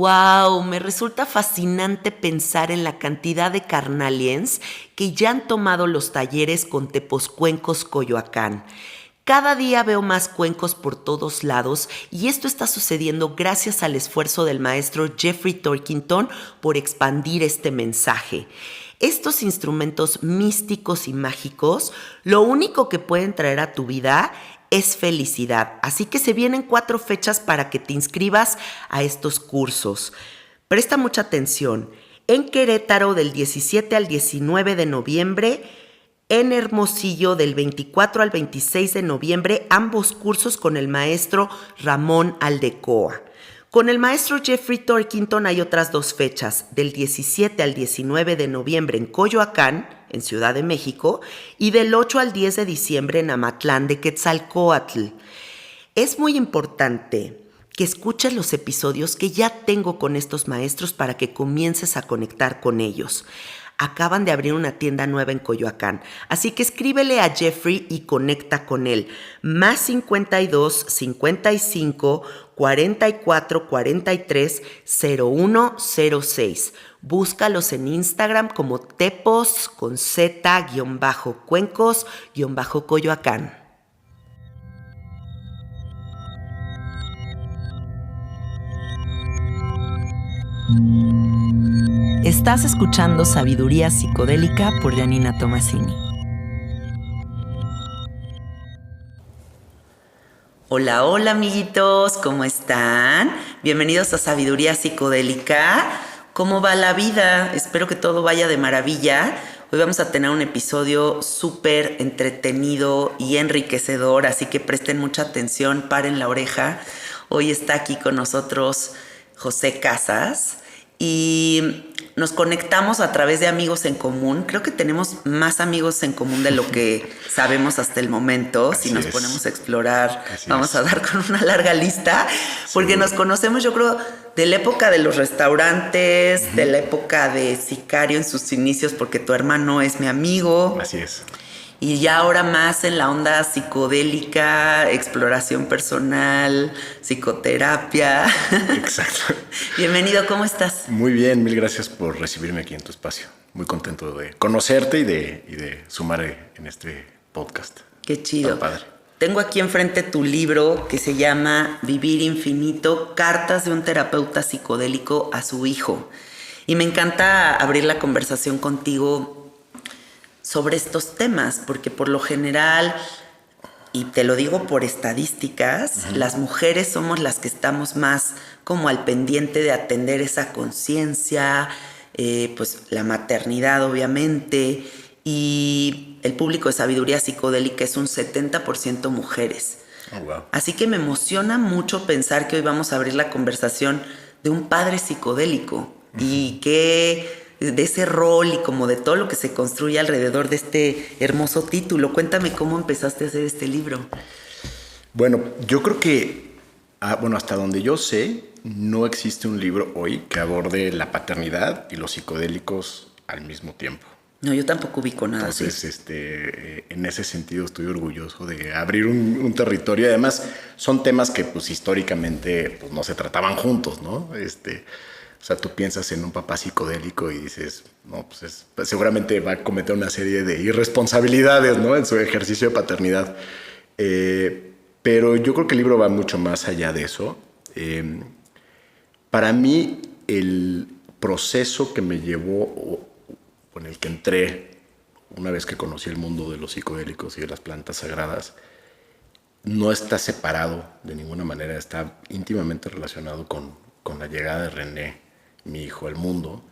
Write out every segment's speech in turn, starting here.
Wow, me resulta fascinante pensar en la cantidad de carnaliens que ya han tomado los talleres con Tepozcuencos Coyoacán. Cada día veo más cuencos por todos lados y esto está sucediendo gracias al esfuerzo del maestro Jeffrey Torkington por expandir este mensaje. Estos instrumentos místicos y mágicos, lo único que pueden traer a tu vida es felicidad. Así que se vienen 4 fechas para que te inscribas a estos cursos. Presta mucha atención. En Querétaro del 17 al 19 de noviembre, en Hermosillo del 24 al 26 de noviembre, ambos cursos con el maestro Ramón Aldecoa. Con el maestro Jeffrey Torkington hay otras 2 fechas, del 17 al 19 de noviembre en Coyoacán, en Ciudad de México, y del 8 al 10 de diciembre en Amatlán de Quetzalcóatl. Es muy importante que escuches los episodios que ya tengo con estos maestros para que comiences a conectar con ellos. Acaban de abrir una tienda nueva en Coyoacán, así que escríbele a Jeffrey y conecta con él. Más 52 55 44 43 0106. Búscalos en Instagram como tepos con z-cuencos-coyoacán. Estás escuchando Sabiduría Psicodélica por Janina Tomasini. Hola, hola amiguitos, ¿cómo están? Bienvenidos a Sabiduría Psicodélica. ¿Cómo va la vida? Espero que todo vaya de maravilla. Hoy vamos a tener un episodio súper entretenido y enriquecedor, así que presten mucha atención, paren la oreja. Hoy está aquí con nosotros José Casas y nos conectamos a través de amigos en común. Creo que tenemos más amigos en común de lo que sabemos hasta el momento. Si nos ponemos a explorar, vamos a dar con una larga lista, porque nos conocemos, yo creo, de la época de los restaurantes, de la época de Sicario en sus inicios, porque tu hermano es mi amigo. Así es. Y ya ahora más en la onda psicodélica, exploración personal, psicoterapia. Exacto. Bienvenido, ¿cómo estás? Muy bien, mil gracias por recibirme aquí en tu espacio. Muy contento de conocerte y de sumar en este podcast. Qué chido. Está padre. Tengo aquí enfrente tu libro que se llama Vivir Infinito, Cartas de un terapeuta psicodélico a su hijo. Y me encanta abrir la conversación contigo sobre estos temas, porque por lo general, y te lo digo por estadísticas, las mujeres somos las que estamos más como al pendiente de atender esa conciencia, pues la maternidad obviamente, y el público de Sabiduría Psicodélica es un 70% mujeres. Oh, wow. Así que me emociona mucho pensar que hoy vamos a abrir la conversación de un padre psicodélico y que de ese rol y como de todo lo que se construye alrededor de este hermoso título. Cuéntame cómo empezaste a hacer este libro. Bueno, yo creo que, hasta donde yo sé, no existe un libro hoy que aborde la paternidad y los psicodélicos al mismo tiempo. No, yo tampoco ubico nada. Entonces, en ese sentido estoy orgulloso de abrir un territorio. Además, son temas que pues históricamente pues, no se trataban juntos, ¿no? O sea, tú piensas en un papá psicodélico y dices, no, pues seguramente va a cometer una serie de irresponsabilidades, ¿no? En su ejercicio de paternidad. Pero yo creo que el libro va mucho más allá de eso. Para mí, el proceso que me llevó, con el que entré una vez que conocí el mundo de los psicodélicos y de las plantas sagradas, no está separado de ninguna manera, está íntimamente relacionado con la llegada de René, mi hijo, al mundo,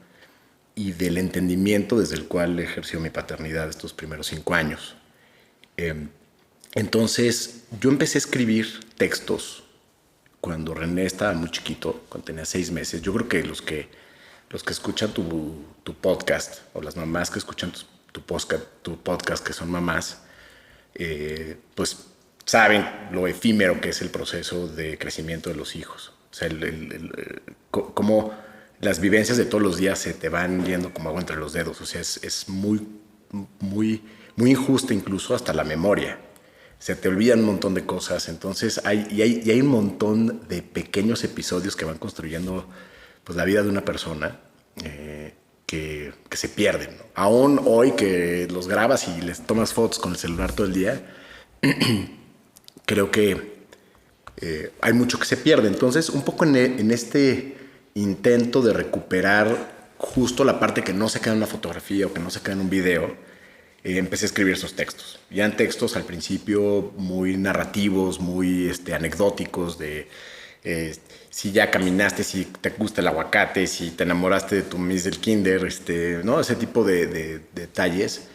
y del entendimiento desde el cual ejerció mi paternidad estos primeros 5 años. Entonces, yo empecé a escribir textos cuando René estaba muy chiquito, cuando tenía 6 meses. Yo creo que los que escuchan tu podcast, o las mamás que escuchan tu podcast, que son mamás, pues saben lo efímero que es el proceso de crecimiento de los hijos. O sea, cómo las vivencias de todos los días se te van yendo como agua entre los dedos. O sea, es muy, muy, muy injusta incluso hasta la memoria. Se te olvidan un montón de cosas. Entonces hay un montón de pequeños episodios que van construyendo pues la vida de una persona que se pierden, ¿no? Aún hoy que los grabas y les tomas fotos con el celular todo el día, creo que hay mucho que se pierde. Entonces, un poco en este intento de recuperar justo la parte que no se queda en una fotografía o que no se queda en un video, empecé a escribir esos textos. Ya en textos al principio muy narrativos, muy anecdóticos de si ya caminaste, si te gusta el aguacate, si te enamoraste de tu miss del kinder, ¿no? Ese tipo de detalles.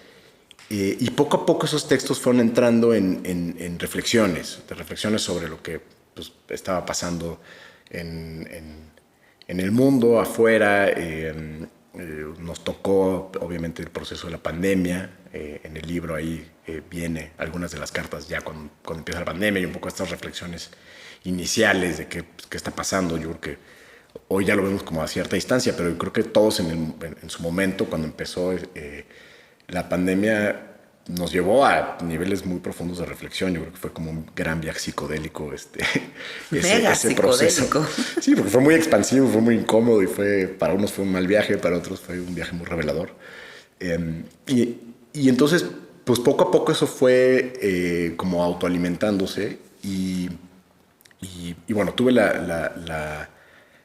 Y poco a poco esos textos fueron entrando en reflexiones sobre lo que pues, estaba pasando en el mundo, afuera. Nos tocó, obviamente, el proceso de la pandemia. En el libro ahí viene algunas de las cartas ya cuando empieza la pandemia y un poco estas reflexiones iniciales de qué está pasando. Yo creo que hoy ya lo vemos como a cierta distancia, pero yo creo que todos en su momento, cuando empezó la pandemia, nos llevó a niveles muy profundos de reflexión. Yo creo que fue como un gran viaje psicodélico ese proceso. Sí, porque fue muy expansivo, fue muy incómodo y para unos fue un mal viaje, para otros fue un viaje muy revelador. Y entonces, pues poco a poco eso fue como autoalimentándose y bueno, tuve la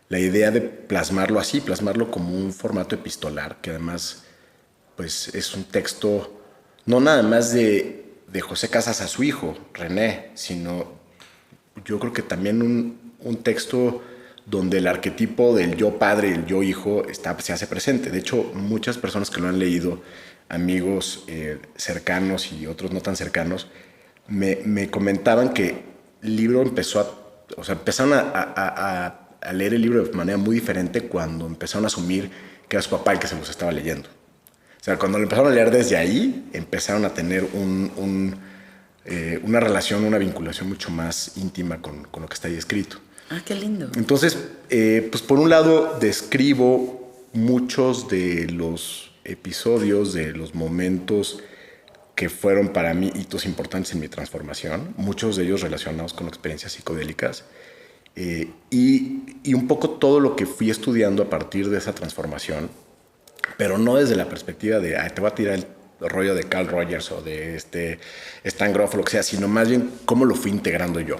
idea de plasmarlo así, plasmarlo como un formato epistolar, que además pues es un texto no nada más de José Casas a su hijo, René, sino yo creo que también un texto donde el arquetipo del yo padre y el yo hijo se hace presente. De hecho, muchas personas que lo han leído, amigos cercanos y otros no tan cercanos, me comentaban que el libro empezaron a leer el libro de manera muy diferente cuando empezaron a asumir que era su papá el que se los estaba leyendo. O sea, cuando lo empezaron a leer desde ahí, empezaron a tener una relación, una vinculación mucho más íntima con lo que está ahí escrito. Ah, qué lindo. Entonces, pues por un lado describo muchos de los episodios, de los momentos que fueron para mí hitos importantes en mi transformación, muchos de ellos relacionados con experiencias psicodélicas, y un poco todo lo que fui estudiando a partir de esa transformación, pero no desde la perspectiva de te voy a tirar el rollo de Carl Rogers o de Stan Grof o lo que sea, sino más bien cómo lo fui integrando yo.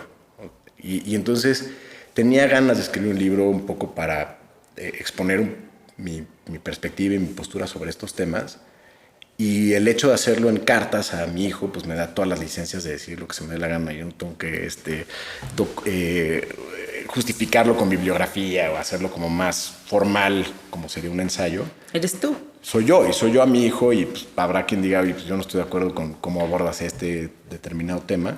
Y entonces tenía ganas de escribir un libro un poco para exponer mi perspectiva y mi postura sobre estos temas. Y el hecho de hacerlo en cartas a mi hijo, pues me da todas las licencias de decir lo que se me dé la gana. Yo no tengo que justificarlo con bibliografía o hacerlo como más formal, como sería un ensayo. ¿Eres tú? Soy yo, y soy yo a mi hijo, y pues, habrá quien diga, pues, yo no estoy de acuerdo con cómo abordas este determinado tema.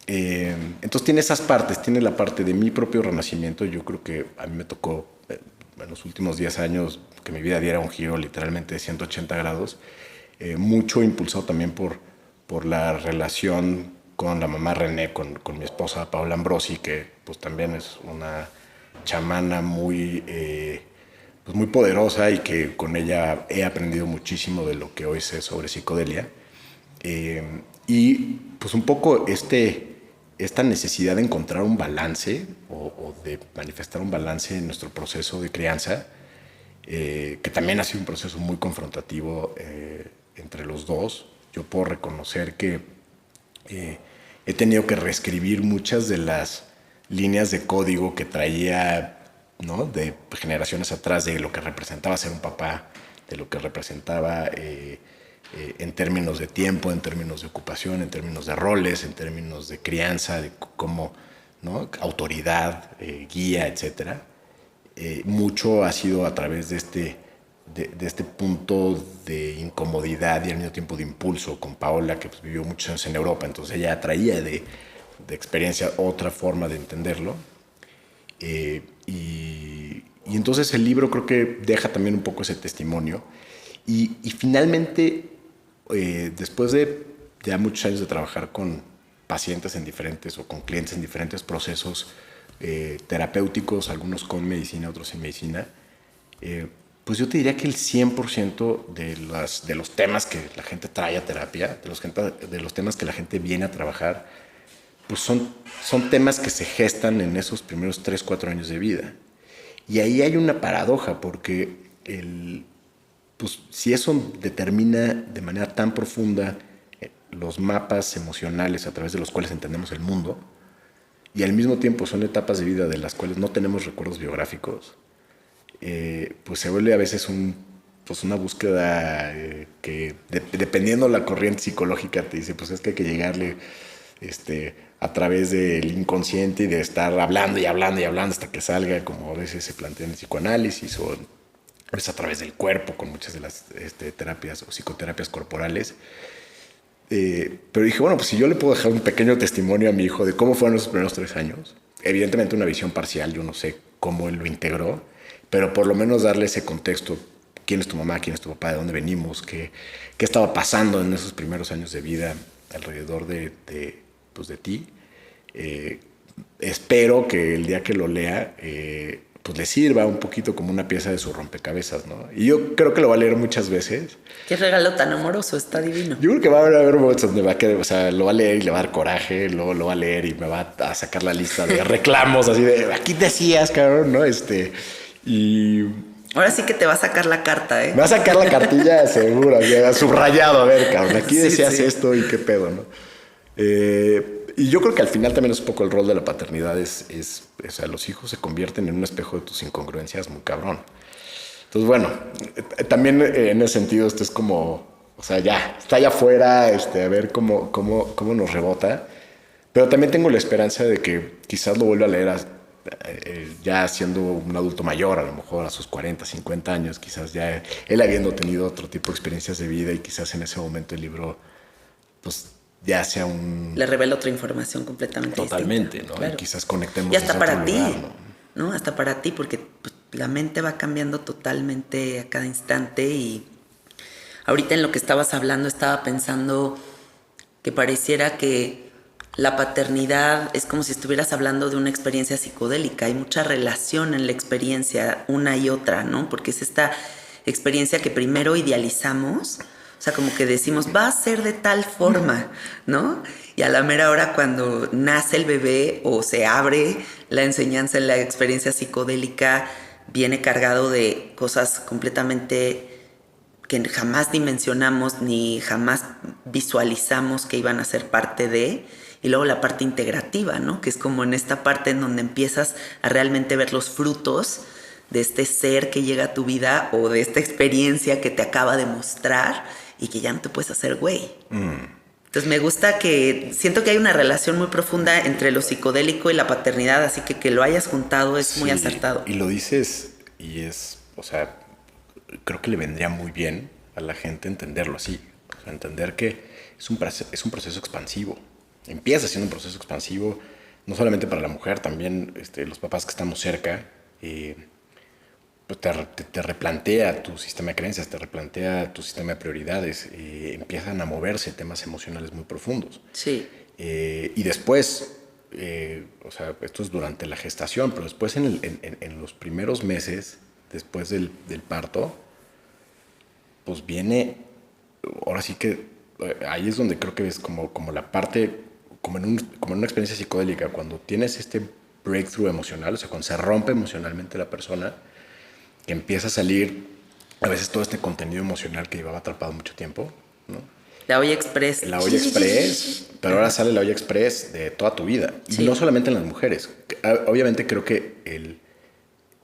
Entonces tiene esas partes, tiene la parte de mi propio renacimiento. Yo creo que a mí me tocó en los últimos 10 años que mi vida diera un giro literalmente de 180 grados, mucho impulsado también por la relación con la mamá René, con mi esposa Paola Ambrosi, que pues también es una chamana muy poderosa y que con ella he aprendido muchísimo de lo que hoy sé sobre psicodelia. Y pues un poco esta necesidad de encontrar un balance o de manifestar un balance en nuestro proceso de crianza, que también ha sido un proceso muy confrontativo entre los dos. Yo puedo reconocer que he tenido que reescribir muchas de las líneas de código que traía, ¿no?, de generaciones atrás, de lo que representaba ser un papá, de lo que representaba en términos de tiempo, en términos de ocupación, en términos de roles, en términos de crianza, de cómo, ¿no?, autoridad, guía, etc. Mucho ha sido a través de este punto de incomodidad y al mismo tiempo de impulso con Paola, que pues, vivió muchos años en Europa. Entonces ella traía de experiencia otra forma de entenderlo. Y entonces el libro creo que deja también un poco ese testimonio. Y finalmente, después de ya muchos años de trabajar con pacientes en diferentes o con clientes en diferentes procesos terapéuticos, algunos con medicina, otros sin medicina, pues yo te diría que el 100% de los temas que la gente trae a terapia, de los temas que la gente viene a trabajar, pues son temas que se gestan en esos primeros 3-4 años de vida. Y ahí hay una paradoja, porque pues, si eso determina de manera tan profunda los mapas emocionales a través de los cuales entendemos el mundo, y al mismo tiempo son etapas de vida de las cuales no tenemos recuerdos biográficos, pues se vuelve a veces una búsqueda que dependiendo la corriente psicológica te dice, pues es que hay que llegarle a través del inconsciente y de estar hablando y hablando y hablando hasta que salga, como a veces se plantea en el psicoanálisis, o a veces a través del cuerpo con muchas de las terapias o psicoterapias corporales. Pero dije, bueno, pues si yo le puedo dejar un pequeño testimonio a mi hijo de cómo fueron esos primeros 3 años, evidentemente una visión parcial, yo no sé cómo él lo integró, pero por lo menos darle ese contexto: quién es tu mamá, quién es tu papá, de dónde venimos, qué estaba pasando en esos primeros años de vida alrededor de ti. Espero que el día que lo lea pues le sirva un poquito como una pieza de su rompecabezas, ¿no? Y yo creo que lo va a leer muchas veces. Qué regalo tan amoroso, está divino. Yo creo que va a haber momentos donde va a querer, o sea, lo va a leer y le va a dar coraje, luego lo va a leer y me va a sacar la lista de reclamos, así de, aquí decías, cabrón, ¿no? Y ahora sí que te va a sacar la carta, ¿eh? me va a sacar la cartilla seguro, ya subrayado, a ver, cabrón, aquí decías esto y qué pedo, ¿no? Y yo creo que al final también es un poco el rol de la paternidad, o sea, los hijos se convierten en un espejo de tus incongruencias muy cabrón. Entonces, bueno, también en ese sentido esto es como, o sea, ya, está allá afuera, a ver cómo nos rebota. Pero también tengo la esperanza de que quizás lo vuelva a leer ya siendo un adulto mayor, a lo mejor a sus 40, 50 años, quizás ya él habiendo tenido otro tipo de experiencias de vida, y quizás en ese momento el libro, pues, ya sea le revela otra información completamente totalmente, distinta, ¿no? claro. Y quizás conectemos y hasta para ti, lugar, ¿no? Hasta para ti, porque pues, la mente va cambiando totalmente a cada instante. Y ahorita en lo que estabas hablando estaba pensando que pareciera que la paternidad es como si estuvieras hablando de una experiencia psicodélica. Hay mucha relación en la experiencia una y otra, ¿no? Porque es esta experiencia que primero idealizamos. O sea, como que decimos, va a ser de tal forma, ¿no? Y a la mera hora, cuando nace el bebé o se abre la enseñanza en la experiencia psicodélica, viene cargado de cosas completamente que jamás dimensionamos ni jamás visualizamos que iban a ser parte de. Y luego la parte integrativa, ¿no? Que es como en esta parte en donde empiezas a realmente ver los frutos de este ser que llega a tu vida o de esta experiencia que te acaba de mostrar y que ya no te puedes hacer güey. Entonces me gusta que siento que hay una relación muy profunda entre lo psicodélico y la paternidad, así que lo hayas juntado es muy acertado. Y lo dices y o sea, creo que le vendría muy bien a la gente entenderlo así, o sea, entender que es un proceso expansivo. Empieza siendo un proceso expansivo, no solamente para la mujer, también los papás que estamos cerca, pues te replantea tu sistema de creencias, te replantea tu sistema de prioridades, empiezan a moverse temas emocionales muy profundos. Sí. Y después, o sea, esto es durante la gestación, pero después en los primeros meses, después del parto, pues viene, ahora sí que ahí es donde creo que es como la parte, como en una experiencia psicodélica, cuando tienes este breakthrough emocional, o sea, cuando se rompe emocionalmente la persona, que empieza a salir a veces todo este contenido emocional que llevaba atrapado mucho tiempo, ¿no? La olla express. La olla express, pero ahora sale la olla express de toda tu vida. Sí. Y no solamente en las mujeres. Obviamente creo que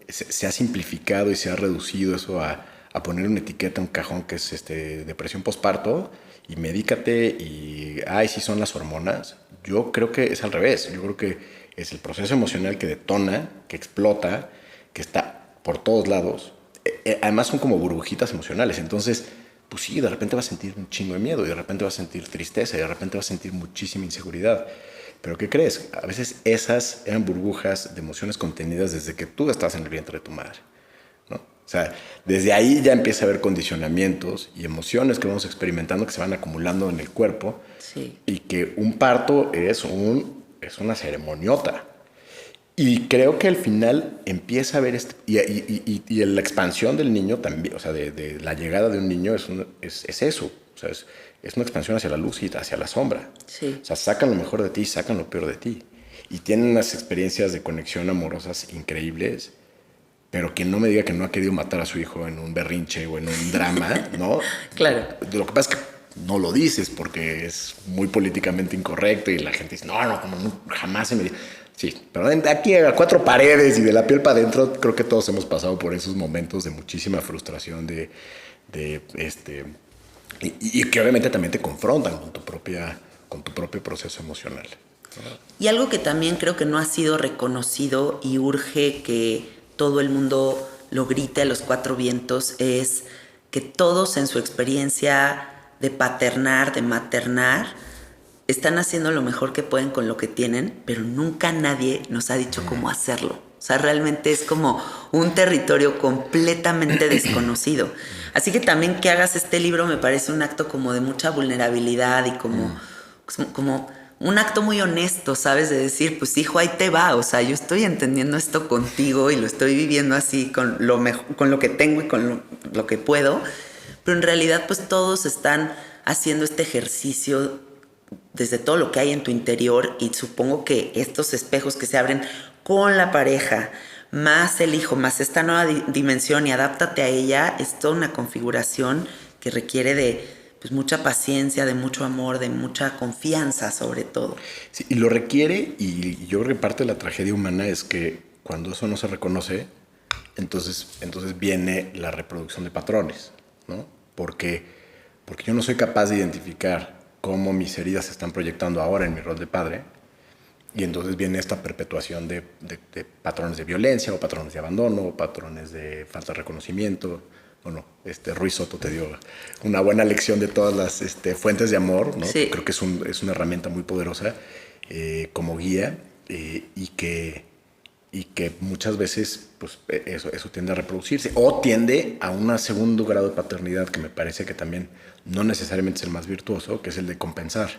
se ha simplificado y se ha reducido eso a poner una etiqueta, un cajón que es depresión postparto y medícate y sí son las hormonas. Yo creo que es al revés. Yo creo que es el proceso emocional que detona, que explota, que está por todos lados. Además son como burbujitas emocionales. Entonces, pues sí, de repente vas a sentir un chingo de miedo, y de repente vas a sentir tristeza, y de repente vas a sentir muchísima inseguridad. Pero ¿qué crees? A veces esas eran burbujas de emociones contenidas desde que tú estabas en el vientre de tu madre, ¿no? O sea, desde ahí ya empieza a haber condicionamientos y emociones que vamos experimentando que se van acumulando en el cuerpo. Sí. Y que un parto es una ceremoniota. Y creo que al final empieza a haber y la expansión del niño también, o sea, de la llegada de un niño es eso. O sea, es una expansión hacia la luz y hacia la sombra. Sí. O sea, sacan lo mejor de ti, sacan lo peor de ti. Y tienen unas experiencias de conexión amorosas increíbles. pero quien no me diga que no ha querido matar a su hijo en un berrinche o en un drama, ¿no? Claro. Lo que pasa es que no lo dices porque es muy políticamente incorrecto y la gente dice, no, como no, jamás se me dice. Sí, pero de aquí a 4 paredes y de la piel para adentro, creo que todos hemos pasado por esos momentos de muchísima frustración, y que obviamente también te confrontan con tu propio proceso emocional. Y algo que también creo que no ha sido reconocido y urge que todo el mundo lo grite a los 4 vientos es que todos en su experiencia de paternar, de maternar, están haciendo lo mejor que pueden con lo que tienen, pero nunca nadie nos ha dicho cómo hacerlo. O sea, realmente es como un territorio completamente desconocido. Así que también que hagas este libro me parece un acto como de mucha vulnerabilidad y como un acto muy honesto, ¿sabes? De decir, pues hijo, ahí te va. O sea, yo estoy entendiendo esto contigo y lo estoy viviendo así con lo mejor, con lo que tengo y con lo que puedo. Pero en realidad, pues todos están haciendo este ejercicio desde todo lo que hay en tu interior, y supongo que estos espejos que se abren con la pareja, más el hijo, más esta nueva dimensión y adáptate a ella, es toda una configuración que requiere de pues mucha paciencia, de mucho amor, de mucha confianza sobre todo. Sí, y lo requiere, y yo creo que parte de la tragedia humana es que cuando eso no se reconoce, entonces viene la reproducción de patrones, ¿no? Porque yo no soy capaz de identificar cómo mis heridas se están proyectando ahora en mi rol de padre, y entonces viene esta perpetuación de patrones de violencia, o patrones de abandono, o patrones de falta de reconocimiento. Bueno, Ruiz Soto te dio una buena lección de todas las fuentes de amor, ¿no? Sí. Creo que es una herramienta muy poderosa como guía, y que muchas veces pues, eso tiende a reproducirse o tiende a un segundo grado de paternidad que me parece que también no necesariamente es el más virtuoso, que es el de compensar.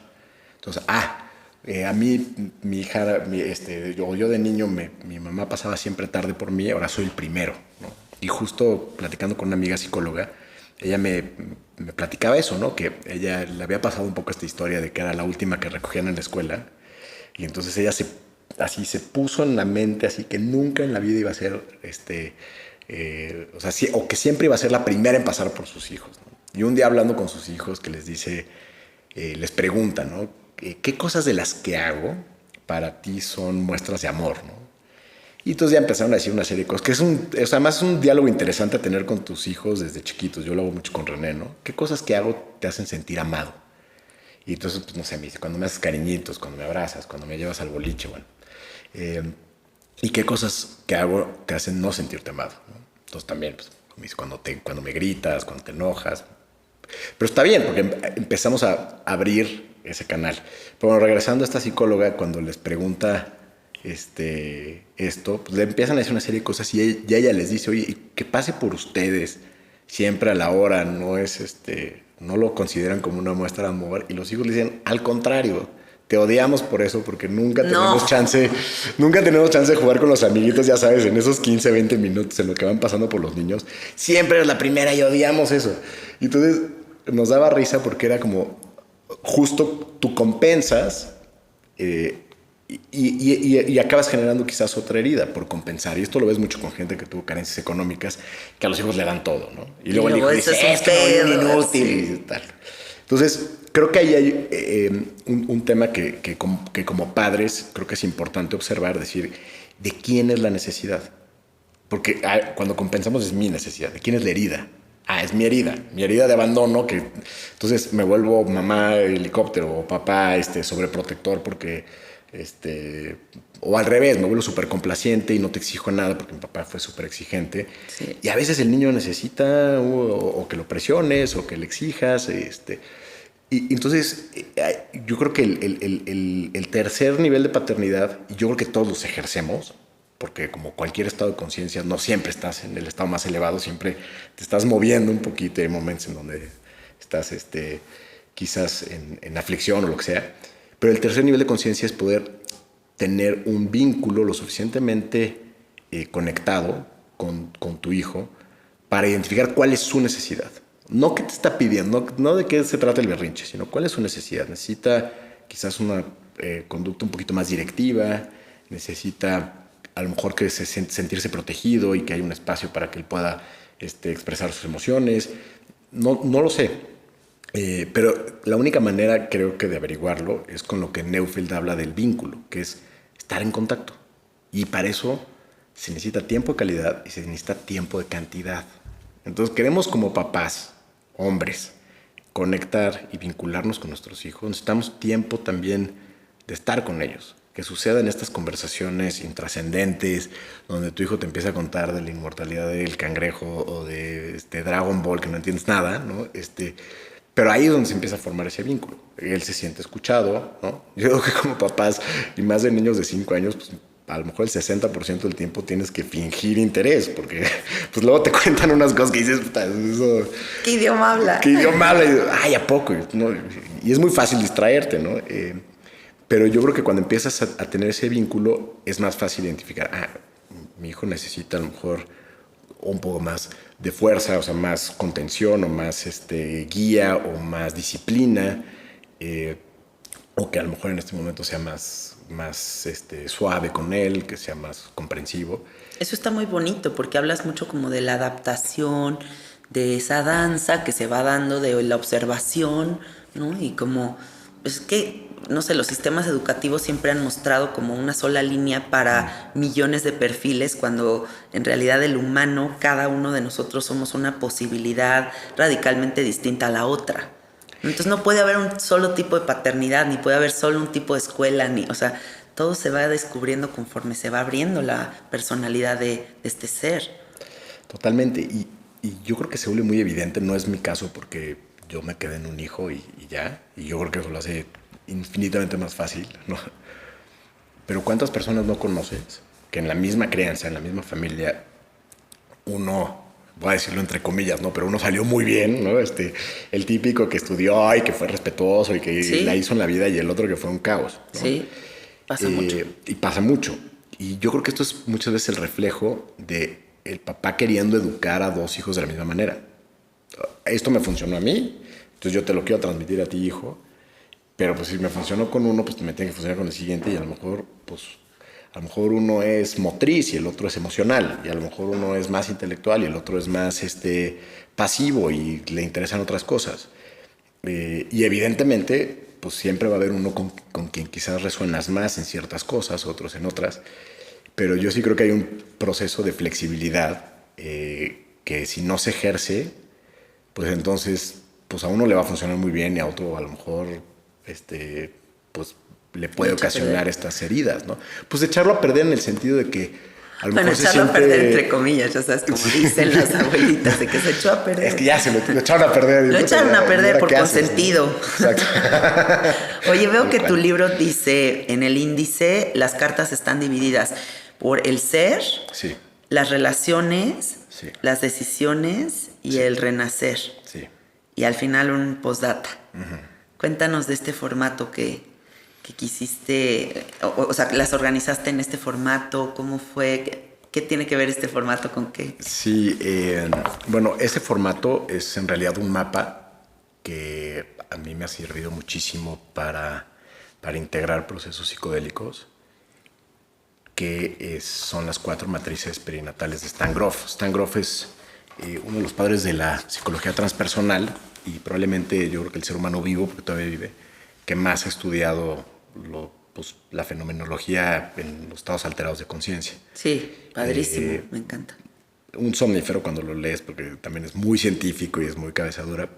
Entonces, a mí, mi hija, yo de niño, mi mamá pasaba siempre tarde por mí, ahora soy el primero, ¿no? Y justo platicando con una amiga psicóloga, ella me platicaba eso, ¿no? Que ella le había pasado un poco esta historia de que era la última que recogían en la escuela, y entonces ella se puso en la mente así que nunca en la vida iba a ser, o que siempre iba a ser la primera en pasar por sus hijos, ¿no? Y un día hablando con sus hijos que les dice, les pregunta, ¿no? ¿Qué cosas de las que hago para ti son muestras de amor, ¿no? Y entonces ya empezaron a decir una serie de cosas, que además es un diálogo interesante a tener con tus hijos desde chiquitos. Yo lo hago mucho con René, ¿no? ¿Qué cosas que hago te hacen sentir amado? Y entonces, pues no sé, me dice, cuando me haces cariñitos, cuando me abrazas, cuando me llevas al boliche, bueno. ¿Y qué cosas que hago te hacen no sentirte amado, ¿no? Entonces también, pues, me dice, cuando me gritas, cuando te enojas. Pero está bien, porque empezamos a abrir ese canal. Pero bueno, regresando a esta psicóloga, cuando les pregunta esto, pues le empiezan a decir una serie de cosas, y ella les dice, oye, que pase por ustedes siempre a la hora, no lo consideran como una muestra de amor. Y los hijos le dicen, al contrario, te odiamos por eso, porque nunca tenemos chance de jugar con los amiguitos, ya sabes, en esos 15, 20 minutos en lo que van pasando por los niños. Siempre eres la primera y odiamos eso. Y entonces nos daba risa porque era como, justo tú compensas y acabas generando quizás otra herida por compensar. Y esto lo ves mucho con gente que tuvo carencias económicas, que a los hijos le dan todo, ¿no? Y luego el hijo dice, es que soy un inútil, y tal. Entonces, creo que ahí hay un tema que como padres creo que es importante observar, decir, ¿de quién es la necesidad? Porque cuando compensamos es mi necesidad. ¿De quién es la herida? Es mi herida de abandono, que entonces me vuelvo mamá helicóptero o papá sobreprotector porque o al revés, me vuelvo súper complaciente y no te exijo nada porque mi papá fue súper exigente. Sí. Y a veces el niño necesita o que lo presiones o que le exijas. Y entonces yo creo que el tercer nivel de paternidad, y yo creo que todos los ejercemos, porque como cualquier estado de conciencia, no siempre estás en el estado más elevado, siempre te estás moviendo un poquito, hay momentos en donde estás quizás en aflicción o lo que sea. Pero el tercer nivel de conciencia es poder tener un vínculo lo suficientemente conectado con tu hijo para identificar cuál es su necesidad. No qué te está pidiendo, no de qué se trata el berrinche, sino cuál es su necesidad. Necesita quizás una conducta un poquito más directiva, necesita a lo mejor que sentirse protegido y que hay un espacio para que él pueda expresar sus emociones. No lo sé. Pero la única manera, creo que de averiguarlo es con lo que Neufeld habla del vínculo, que es estar en contacto. Y para eso se necesita tiempo de calidad y se necesita tiempo de cantidad. Entonces queremos como papás, hombres, conectar y vincularnos con nuestros hijos. Necesitamos tiempo también de estar con ellos. Que sucedan estas conversaciones intrascendentes donde tu hijo te empieza a contar de la inmortalidad del cangrejo o de Dragon Ball que no entiendes nada, ¿no? Pero ahí es donde se empieza a formar ese vínculo. Él se siente escuchado, ¿no? Yo creo que como papás, y más de niños de 5 años, pues a lo mejor el 60% del tiempo tienes que fingir interés, porque pues luego te cuentan unas cosas que dices, puta, eso... ¿Qué idioma habla? ¿Qué idioma habla? Y, ay, ¿a poco? ¿No? Y es muy fácil distraerte, ¿no? Pero yo creo que cuando empiezas a tener ese vínculo, es más fácil identificar, mi hijo necesita a lo mejor un poco más de fuerza, o sea, más contención o más guía o más disciplina, o que a lo mejor en este momento sea más suave con él, que sea más comprensivo. Eso está muy bonito porque hablas mucho como de la adaptación, de esa danza que se va dando, de la observación, ¿no? Y como, es que, no sé, los sistemas educativos siempre han mostrado como una sola línea para millones de perfiles, cuando en realidad el humano, cada uno de nosotros somos una posibilidad radicalmente distinta a la otra. Entonces no puede haber un solo tipo de paternidad, ni puede haber solo un tipo de escuela, o sea, todo se va descubriendo conforme se va abriendo la personalidad de este ser. Totalmente, y yo creo que se vuelve muy evidente, no es mi caso porque yo me quedé en un hijo y ya, y yo creo que eso lo hace infinitamente más fácil, ¿no? Pero ¿cuántas personas no conoces que en la misma crianza, en la misma familia, uno, voy a decirlo entre comillas, ¿no? Pero uno salió muy bien, ¿no? El típico que estudió y que fue respetuoso y que sí, la hizo en la vida, y el otro que fue un caos, ¿no? Sí, pasa mucho. Y pasa mucho. Y yo creo que esto es muchas veces el reflejo de el papá queriendo educar a dos hijos de la misma manera. Esto me funcionó a mí, entonces yo te lo quiero transmitir a ti, hijo, pero pues si me funcionó con uno, pues me tiene que funcionar con el siguiente, y a lo mejor, pues, a lo mejor uno es motriz y el otro es emocional, y a lo mejor uno es más intelectual y el otro es más pasivo y le interesan otras cosas. Y evidentemente, pues siempre va a haber uno con quien quizás resuenas más en ciertas cosas, otros en otras, pero yo sí creo que hay un proceso de flexibilidad que si no se ejerce, pues entonces pues a uno le va a funcionar muy bien y a otro a lo mejor pues le puede ocasionar estas heridas, ¿no? Pues echarlo a perder en el sentido de que a lo mejor echarlo a perder entre comillas, ya sabes, como dicen las abuelitas, de que se echó a perder. Es que ya se lo echaron a perder. Lo echaron a perder por consentido. Exacto. Oye, veo que tu libro dice, en el índice, las cartas están divididas por el ser, sí, las relaciones, sí, las decisiones y sí, el renacer. Sí. Y al final un postdata. Uh-huh. Cuéntanos de este formato que quisiste, o sea, las organizaste en este formato, ¿cómo fue? ¿Qué tiene que ver este formato con qué? Sí, bueno, ese formato es en realidad un mapa que a mí me ha servido muchísimo para integrar procesos psicodélicos, que son las 4 matrices perinatales de Stan Grof. Stan Grof es uno de los padres de la psicología transpersonal y probablemente yo creo que el ser humano vivo, porque todavía vive, que más ha estudiado la fenomenología en los estados alterados de conciencia. Sí, padrísimo, me encanta. Un somnífero cuando lo lees, porque también es muy científico y es muy cabeza dura.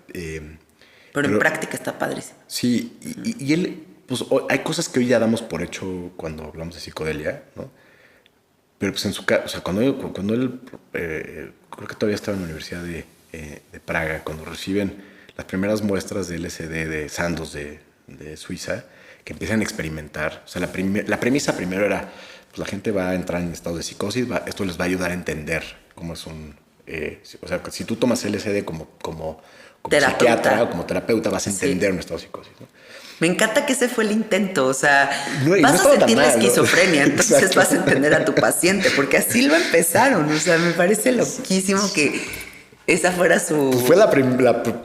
Pero en práctica está padrísimo. Sí, y él, pues hay cosas que hoy ya damos por hecho cuando hablamos de psicodelia, ¿no? Pero pues en su caso, o sea, cuando él creo que todavía estaba en la Universidad de Praga, cuando reciben las primeras muestras de LSD de Sandoz de Suiza, que empiezan a experimentar. O sea, la premisa primero era, pues la gente va a entrar en estado de psicosis, esto les va a ayudar a entender cómo es un... o sea, si tú tomas LSD como psiquiatra o como terapeuta, vas a entender un estado de psicosis, ¿no? Me encanta que ese fue el intento, o sea, vas a sentir la esquizofrenia, ¿no? Entonces exacto, vas a entender a tu paciente, porque así lo empezaron, o sea, me parece loquísimo que esa fuera su... Pues fue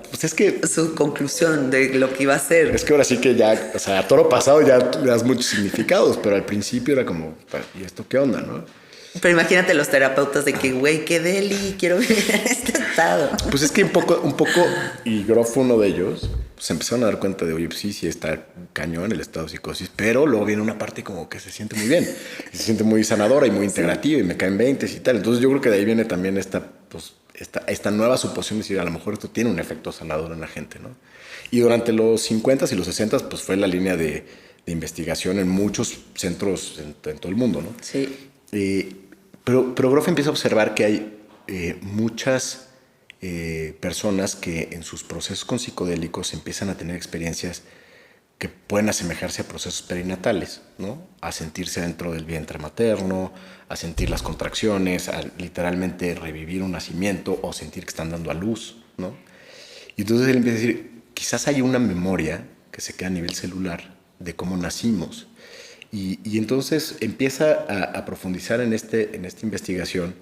pues es que... su conclusión de lo que iba a ser. Es que ahora sí que ya, o sea, a toro pasado ya le das muchos significados, pero al principio era como, ¿y esto qué onda, no? Pero imagínate los terapeutas de que, güey, qué deli, quiero vivir en este estado. Pues es que un poco, y Groff fue uno de ellos, se empezaron a dar cuenta de, oye, pues sí está cañón el estado de psicosis, pero luego viene una parte como que se siente muy bien, y se siente muy sanadora y muy integrativa, y me caen 20 y tal. Entonces yo creo que de ahí viene también esta nueva suposición de decir, a lo mejor esto tiene un efecto sanador en la gente, ¿no? Y durante los 50s y los 60s, pues fue la línea de investigación en muchos centros en todo el mundo, ¿no? Sí. Pero Groff empieza a observar que hay muchas personas que en sus procesos con psicodélicos empiezan a tener experiencias que pueden asemejarse a procesos perinatales, ¿no? A sentirse dentro del vientre materno, a sentir las contracciones, a literalmente revivir un nacimiento o sentir que están dando a luz, ¿no? Y entonces él empieza a decir, quizás hay una memoria que se queda a nivel celular de cómo nacimos. Y entonces empieza a profundizar en esta investigación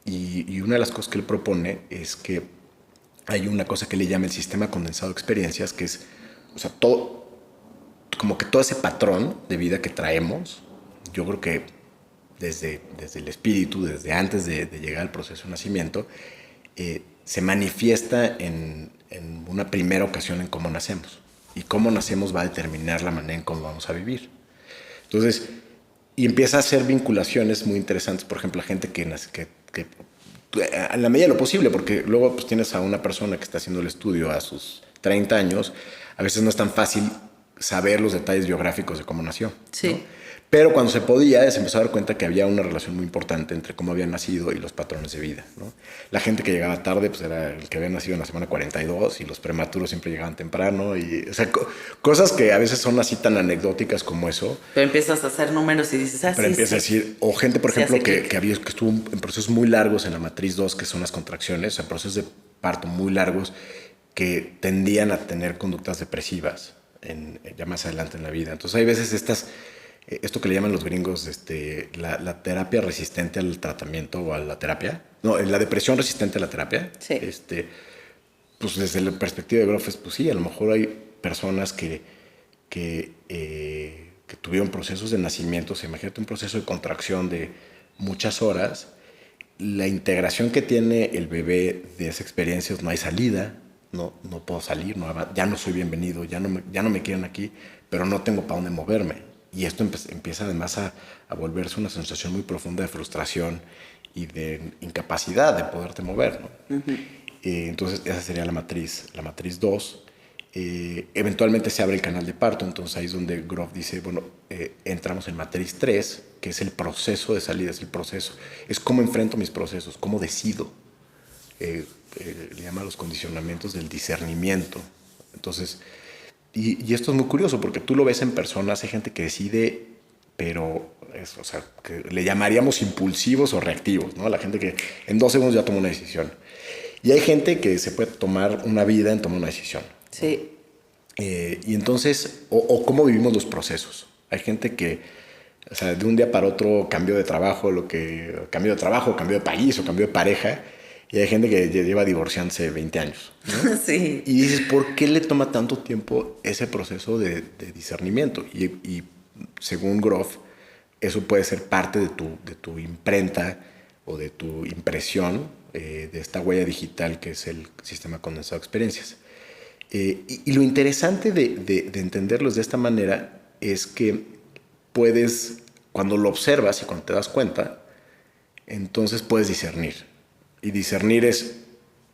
y una de las cosas que él propone es que hay una cosa que le llama el sistema condensado de experiencias, que es, o sea, como que todo ese patrón de vida que traemos, yo creo que desde el espíritu, desde antes de llegar al proceso de nacimiento, se manifiesta en una primera ocasión en cómo nacemos. Y cómo nacemos va a determinar la manera en cómo vamos a vivir. Entonces, y empieza a hacer vinculaciones muy interesantes. Por ejemplo, la gente que a la medida de lo posible, porque luego pues, tienes a una persona que está haciendo el estudio a sus 30 años, a veces no es tan fácil saber los detalles biográficos de cómo nació. Sí. ¿No? Pero cuando se podía, se empezó a dar cuenta que había una relación muy importante entre cómo había nacido y los patrones de vida, ¿no? La gente que llegaba tarde pues era el que había nacido en la semana 42 y los prematuros siempre llegaban temprano. Y, o sea, cosas que a veces son así tan anecdóticas como eso. Pero empiezas a hacer números y dices, pero empiezas a decir, o gente, por ejemplo, que estuvo en procesos muy largos en la matriz 2, que son las contracciones, o sea, procesos de parto muy largos que tendían a tener conductas depresivas ya más adelante en la vida. Entonces hay veces esto que le llaman los gringos la terapia resistente al tratamiento o a la terapia. No, la depresión resistente a la terapia. Sí. Pues desde la perspectiva de Groff, pues sí, a lo mejor hay personas que tuvieron procesos de nacimiento. O sea, imagínate un proceso de contracción de muchas horas. La integración que tiene el bebé de esas experiencias, no hay salida, no puedo salir, ya no soy bienvenido, ya no me quieren aquí, pero no tengo para dónde moverme. Y esto empieza además a volverse una sensación muy profunda de frustración y de incapacidad de poderte mover, ¿no? Uh-huh. Entonces esa sería la matriz 2. Eventualmente se abre el canal de parto, entonces ahí es donde Groff dice, bueno, entramos en matriz 3, que es el proceso de salida, es cómo enfrento mis procesos, cómo decido. Le llama los condicionamientos del discernimiento. Entonces, y esto es muy curioso porque tú lo ves en personas, hay gente que decide, pero o sea, que le llamaríamos impulsivos o reactivos, ¿no? La gente que en 2 segundos ya toma una decisión. Y hay gente que se puede tomar una vida en tomar una decisión. Sí. Y entonces, o cómo vivimos los procesos. Hay gente que, o sea, de un día para otro cambió de trabajo, cambió de país o cambió de pareja. Y hay gente que lleva divorciándose 20 años, ¿no? Sí. Y dices, ¿por qué le toma tanto tiempo ese proceso de discernimiento? Y según Groff, eso puede ser parte de tu imprenta o de tu impresión de esta huella digital que es el sistema condensado de experiencias. Y lo interesante de entenderlos de esta manera es que puedes, cuando lo observas y cuando te das cuenta, entonces puedes discernir. Y discernir es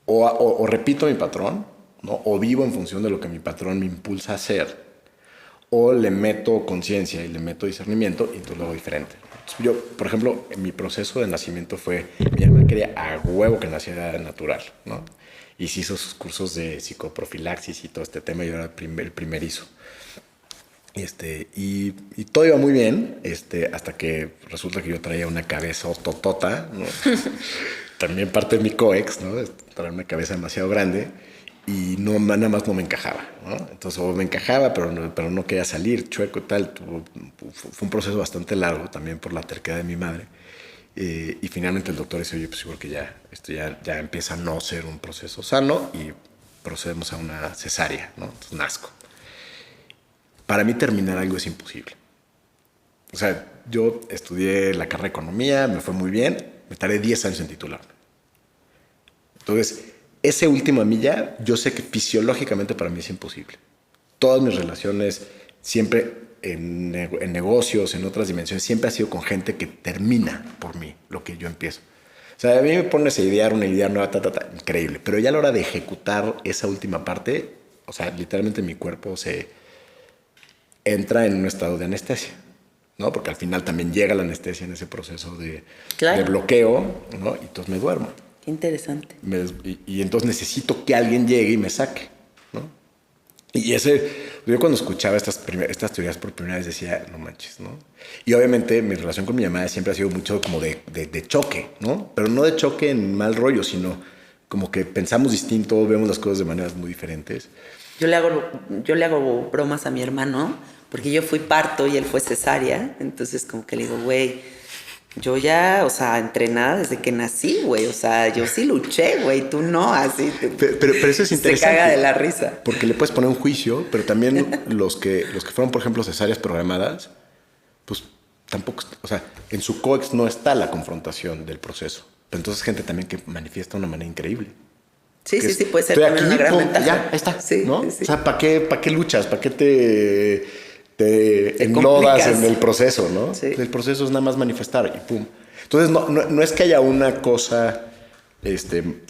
o repito mi patrón, ¿no? O vivo en función de lo que mi patrón me impulsa a hacer, o le meto conciencia y le meto discernimiento y entonces lo hago diferente. Entonces, yo, por ejemplo, en mi proceso de nacimiento mi mamá quería a huevo que naciera natural, ¿no? Y se hizo sus cursos de psicoprofilaxis y todo este tema, y yo era el primerizo. Y todo iba muy bien, hasta que resulta que yo traía una cabeza totota, ¿no? También parte de mi coex, ¿no? Traía una cabeza demasiado grande y nada más no me encajaba, ¿no? Entonces, me encajaba, pero no quería salir, chueco y tal. Fue un proceso bastante largo también por la terquedad de mi madre. Y finalmente el doctor dice, oye, pues seguro que esto ya empieza a no ser un proceso sano y procedemos a una cesárea, ¿no? Entonces, nazco. Para mí terminar algo es imposible. O sea, yo estudié la carrera de economía, me fue muy bien, me tardé 10 años en titularme. Entonces, ese último milla, yo sé que fisiológicamente para mí es imposible. Todas mis relaciones, siempre en negocios, en otras dimensiones, siempre ha sido con gente que termina por mí lo que yo empiezo. O sea, a mí me pones a idear una idea nueva, increíble. Pero ya a la hora de ejecutar esa última parte, o sea, literalmente mi cuerpo se entra en un estado de anestesia, ¿no? Porque al final también llega la anestesia en ese proceso de bloqueo, ¿no? Y entonces me duermo. Qué interesante. Y entonces necesito que alguien llegue y me saque, ¿no? Y yo cuando escuchaba estas teorías por primera vez decía, no manches, ¿no? Y obviamente mi relación con mi mamá siempre ha sido mucho como de choque, ¿no? Pero no de choque en mal rollo, sino como que pensamos distinto, vemos las cosas de maneras muy diferentes. Yo le hago bromas a mi hermano, porque yo fui parto y él fue cesárea, entonces como que le digo, güey, yo ya, o sea, entrenada desde que nací, güey, o sea, yo sí luché, güey, tú no, así. Pero eso es interesante. Se caga de la risa. Porque le puedes poner un juicio, pero también los que fueron, por ejemplo, cesáreas programadas, pues tampoco, o sea, en su COEX no está la confrontación del proceso. Pero entonces gente también que manifiesta de una manera increíble. Sí, sí, puede ser también una gran ventaja. Ya, ahí está, sí, ¿no? Sí. O sea, ¿para qué luchas? ¿Para qué te enlodas en el proceso, ¿no? Sí. El proceso es nada más manifestar y pum. Entonces, no es que haya una cosa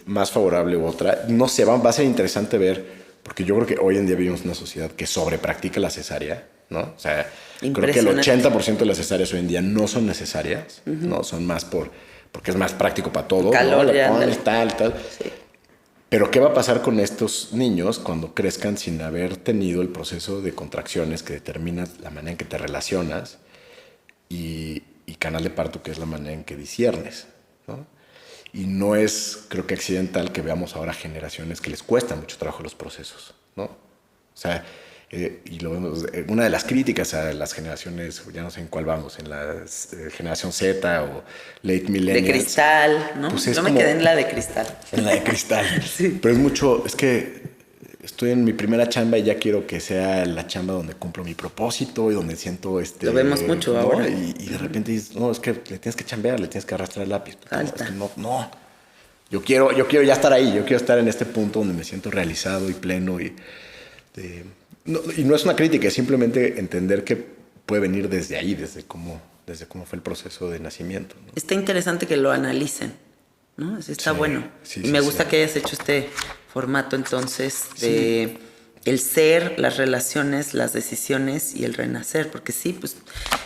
más favorable u otra. No sé, va a ser interesante ver, porque yo creo que hoy en día vivimos en una sociedad que sobrepractica la cesárea, ¿no? O sea, creo que el 80% de las cesáreas hoy en día no son necesarias, ¿no? Son más porque es más práctico para todo, calor, ¿no? Le pones tal. Sí. Pero ¿qué va a pasar con estos niños cuando crezcan sin haber tenido el proceso de contracciones que determina la manera en que te relacionas y canal de parto, que es la manera en que disciernes, ¿no? Y no es, creo que accidental, que veamos ahora generaciones que les cuesta mucho trabajo los procesos, ¿no? O sea, y lo vemos, una de las críticas a las generaciones, ya no sé en cuál vamos, en la generación Z o late millennials. De cristal, ¿no? Pues yo me quedé en la de cristal. En la de cristal. Sí. Pero es que estoy en mi primera chamba y ya quiero que sea la chamba donde cumplo mi propósito y donde siento Lo vemos mucho, ¿no? Ahora. Y de repente dices, no, es que le tienes que chambear, le tienes que arrastrar el lápiz. Falta. No. Yo quiero ya estar ahí, yo quiero estar en este punto donde me siento realizado y pleno y no es una crítica, es simplemente entender que puede venir desde ahí, desde cómo fue el proceso de nacimiento, ¿no? Está interesante que lo analicen, ¿no? Está bueno. Sí, y me gusta que hayas hecho este formato entonces de el ser, las relaciones, las decisiones y el renacer, porque sí, pues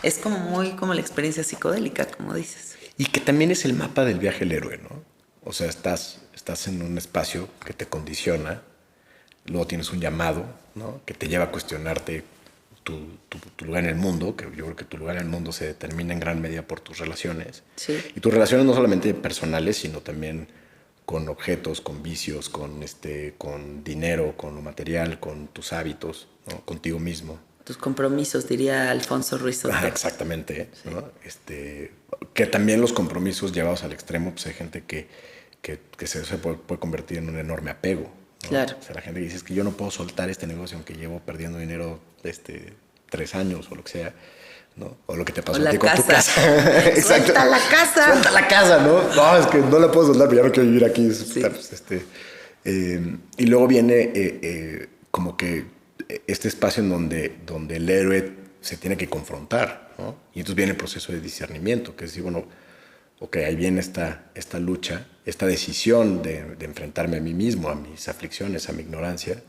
es como muy como la experiencia psicodélica, como dices. Y que también es el mapa del viaje del héroe, ¿no? O sea, estás en un espacio que te condiciona, luego tienes un llamado, ¿no? Que te lleva a cuestionarte tu lugar en el mundo, que yo creo que tu lugar en el mundo se determina en gran medida por tus relaciones. Sí. Y tus relaciones no solamente personales, sino también con objetos, con vicios, con dinero, con lo material, con tus hábitos, ¿no? Contigo mismo. Tus compromisos, diría Alfonso Ruiz Soto. Exactamente, sí. ¿No? Que también los compromisos llevados al extremo, pues hay gente que se puede convertir en un enorme apego, ¿no? Claro. O sea, la gente que dice es que yo no puedo soltar este negocio aunque llevo perdiendo dinero 3 años o lo que sea, ¿no? O lo que te pasó a ti con tu casa. Exacto. ¡Suelta la casa! ¡Suelta la casa!, ¿no? No, es que no la puedo soltar, pero ya no quiero vivir aquí. Sí. Y luego viene como que este espacio en donde el héroe se tiene que confrontar, ¿no? Y entonces viene el proceso de discernimiento, que es decir, bueno, ok, ahí viene esta lucha, esta decisión de enfrentarme a mí mismo, a mis aflicciones, a mi ignorancia,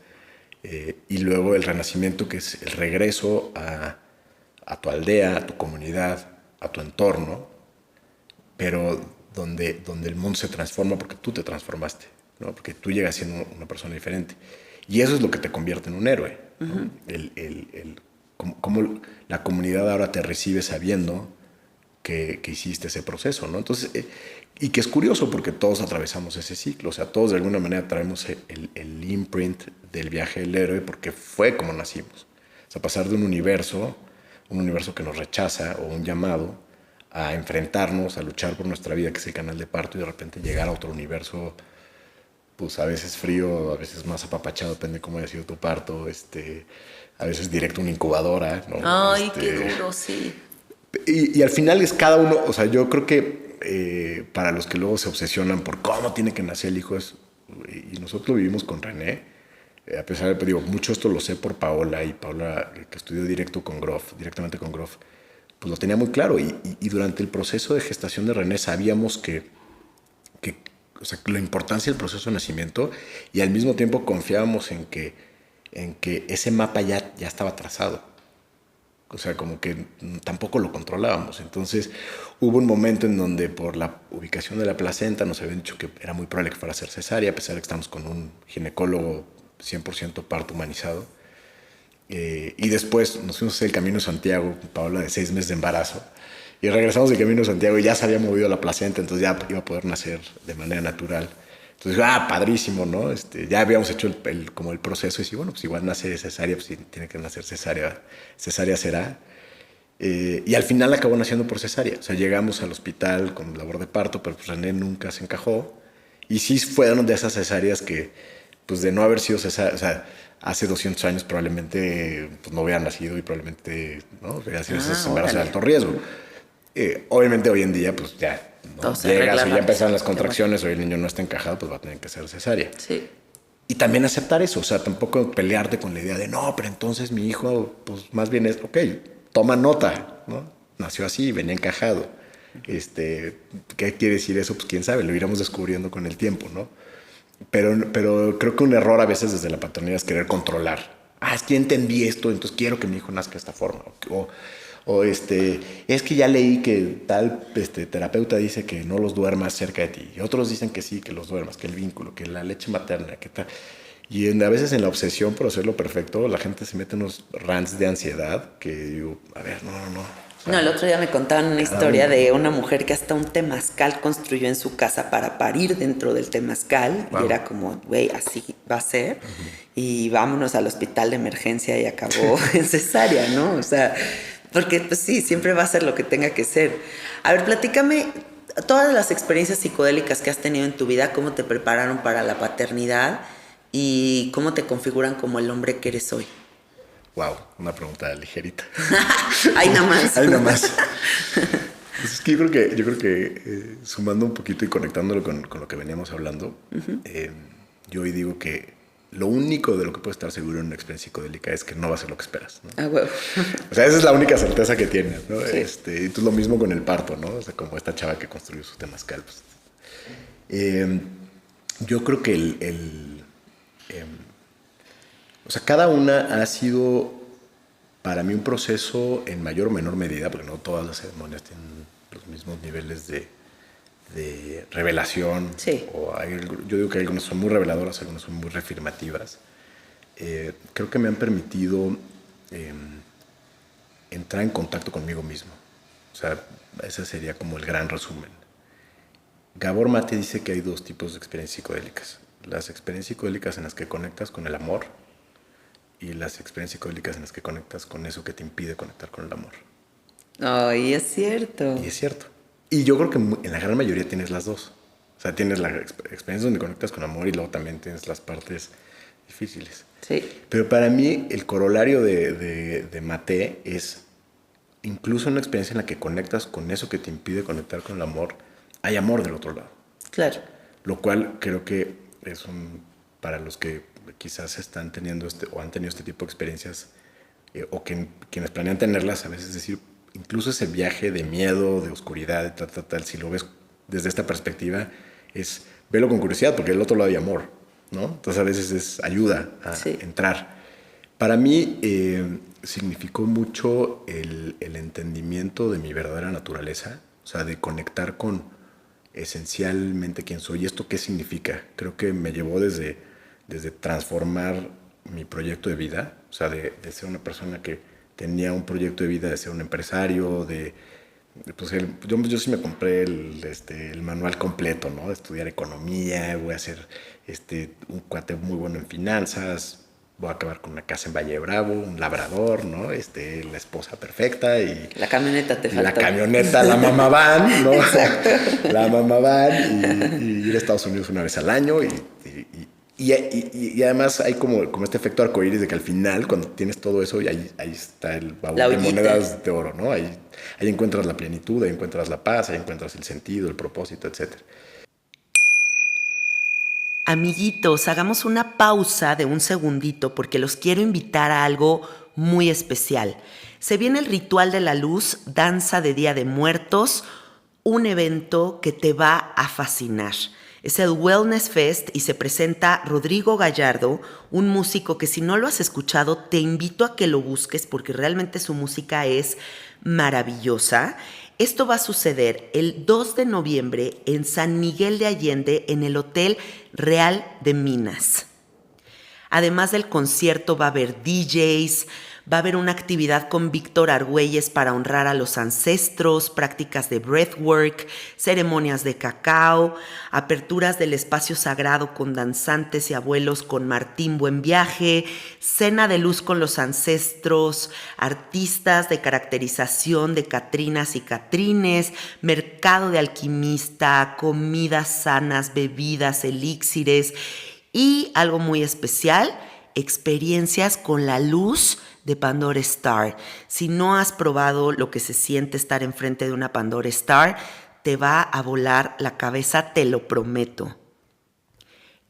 y luego el renacimiento, que es el regreso a tu aldea, a tu comunidad, a tu entorno, pero donde el mundo se transforma porque tú te transformaste, ¿no? Porque tú llegas siendo una persona diferente. Y eso es lo que te convierte en un héroe, ¿no? Cómo la comunidad ahora te recibe sabiendo que hiciste ese proceso, ¿no? Entonces, y que es curioso porque todos atravesamos ese ciclo, o sea, todos de alguna manera traemos el imprint del viaje del héroe porque fue como nacimos. O sea, pasar de un universo que nos rechaza o un llamado a enfrentarnos, a luchar por nuestra vida, que es el canal de parto, y de repente llegar a otro universo, pues a veces frío, a veces más apapachado, depende de cómo haya sido tu parto, a veces directo a una incubadora, ¿no? Ay, qué duro, sí. Y al final es cada uno, o sea, yo creo que para los que luego se obsesionan por cómo tiene que nacer el hijo, y nosotros lo vivimos con René, a pesar de, digo, mucho esto lo sé por Paola, y Paola, que estudió directamente con Groff, pues lo tenía muy claro. Y durante el proceso de gestación de René sabíamos o sea, la importancia del proceso de nacimiento, y al mismo tiempo confiábamos en que ese mapa ya estaba trazado. O sea, como que tampoco lo controlábamos. Entonces hubo un momento en donde por la ubicación de la placenta nos habían dicho que era muy probable que fuera a ser cesárea, a pesar de que estamos con un ginecólogo 100% parto humanizado. Y después nos fuimos a hacer el Camino de Santiago, Paola, de 6 meses de embarazo. Y regresamos del Camino de Santiago y ya se había movido la placenta, entonces ya iba a poder nacer de manera natural. Entonces, padrísimo, ¿no? Ya habíamos hecho como el proceso y sí, bueno, pues igual nace cesárea, pues si tiene que nacer cesárea será. Y al final acabó naciendo por cesárea. O sea, llegamos al hospital con labor de parto, pero pues René nunca se encajó. Y sí fueron de esas cesáreas que, pues de no haber sido cesárea, o sea, hace 200 años probablemente pues, no hubiera nacido y probablemente no hubiera sido esos embarazos de alto riesgo. Obviamente hoy en día, pues ya ¿no? Llegas y ya empezaron las contracciones, o el niño no está encajado, pues va a tener que ser cesárea. Sí. Y también aceptar eso, o sea, tampoco pelearte con la idea de no, pero entonces mi hijo, pues más bien es, ok, toma nota, ¿no? Nació así, venía encajado. ¿Qué quiere decir eso? Pues quién sabe, lo iremos descubriendo con el tiempo, ¿no? Pero creo que un error a veces desde la paternidad es querer controlar. Es que entendí esto, entonces quiero que mi hijo nazca de esta forma. Es que ya leí que tal terapeuta dice que no los duermas cerca de ti. Y otros dicen que sí, que los duermas, que el vínculo, que la leche materna, que tal. Y a veces en la obsesión por hacerlo perfecto, la gente se mete en unos rants de ansiedad que digo, a ver, no. O sea, no, el otro día me contaban una historia de una mujer que hasta un temazcal construyó en su casa para parir dentro del temazcal. Wow. Y era como, güey, así va a ser. Uh-huh. Y vámonos al hospital de emergencia y acabó en cesárea, ¿no? O sea, porque pues sí, siempre va a ser lo que tenga que ser. A ver, platícame todas las experiencias psicodélicas que has tenido en tu vida, cómo te prepararon para la paternidad y cómo te configuran como el hombre que eres hoy. Wow, una pregunta ligerita. Ahí nada más. Ahí nada más. Pues es que yo creo que sumando un poquito y conectándolo con lo que veníamos hablando, uh-huh. Yo hoy digo que lo único de lo que puedes estar seguro en una experiencia psicodélica es que no va a ser lo que esperas, ¿no? Bueno. O sea, esa es la única certeza que tienes, ¿no? Sí. Y tú lo mismo con el parto, ¿no? O sea, como esta chava que construyó su temazcal. Pues. Yo creo que o sea, cada una ha sido para mí un proceso en mayor o menor medida, porque no todas las ceremonias tienen los mismos niveles de revelación. Sí. Yo digo que algunas son muy reveladoras, algunas son muy reafirmativas. Creo que me han permitido entrar en contacto conmigo mismo. O sea, ese sería como el gran resumen. Gabor Mate dice que hay 2 tipos de experiencias psicodélicas. Las experiencias psicodélicas en las que conectas con el amor y las experiencias psicodélicas en las que conectas con eso que te impide conectar con el amor. Ay, es cierto. Y es cierto. Y yo creo que en la gran mayoría tienes las 2. O sea, tienes la experiencia donde conectas con amor y luego también tienes las partes difíciles. Sí. Pero para mí el corolario de Mate es, incluso en una experiencia en la que conectas con eso que te impide conectar con el amor, hay amor del otro lado. Claro. Lo cual creo que es para los que quizás están teniendo o han tenido este tipo de experiencias, o que quienes planean tenerlas, a veces decir, incluso ese viaje de miedo, de oscuridad, de tal, si lo ves desde esta perspectiva, velo con curiosidad, porque del otro lado hay amor, ¿no? Entonces a veces ayuda a entrar. Para mí significó mucho el entendimiento de mi verdadera naturaleza, o sea, de conectar con esencialmente quién soy. ¿Y esto qué significa? Creo que me llevó desde transformar mi proyecto de vida, o sea, de ser una persona que tenía un proyecto de vida, de ser un empresario, pues yo sí me compré el manual completo, ¿no? De estudiar economía, voy a ser un cuate muy bueno en finanzas, voy a acabar con una casa en Valle de Bravo, un labrador, ¿no? La esposa perfecta y... La camioneta te falta. La camioneta, la mamá van, ¿no? Exacto. La mamá van y ir a Estados Unidos una vez al año y Y además hay como este efecto arcoíris de que al final, cuando tienes todo eso, y ahí está el baúl de monedas de oro, ¿no? Ahí encuentras la plenitud, ahí encuentras la paz, ahí encuentras el sentido, el propósito, etc. Amiguitos, hagamos una pausa de un segundito porque los quiero invitar a algo muy especial. Se viene el Ritual de la Luz, Danza de Día de Muertos, un evento que te va a fascinar. Es el Wellness Fest y se presenta Rodrigo Gallardo, un músico que si no lo has escuchado te invito a que lo busques porque realmente su música es maravillosa. Esto va a suceder el 2 de noviembre en San Miguel de Allende en el Hotel Real de Minas. Además del concierto va a haber DJs, va a haber una actividad con Víctor Argüelles para honrar a los ancestros, prácticas de breathwork, ceremonias de cacao, aperturas del espacio sagrado con danzantes y abuelos con Martín Buenviaje, cena de luz con los ancestros, artistas de caracterización de Catrinas y Catrines, mercado de alquimista, comidas sanas, bebidas, elixires y algo muy especial, experiencias con la luz de Pandora Star. Si no has probado lo que se siente estar enfrente de una Pandora Star, te va a volar la cabeza, te lo prometo.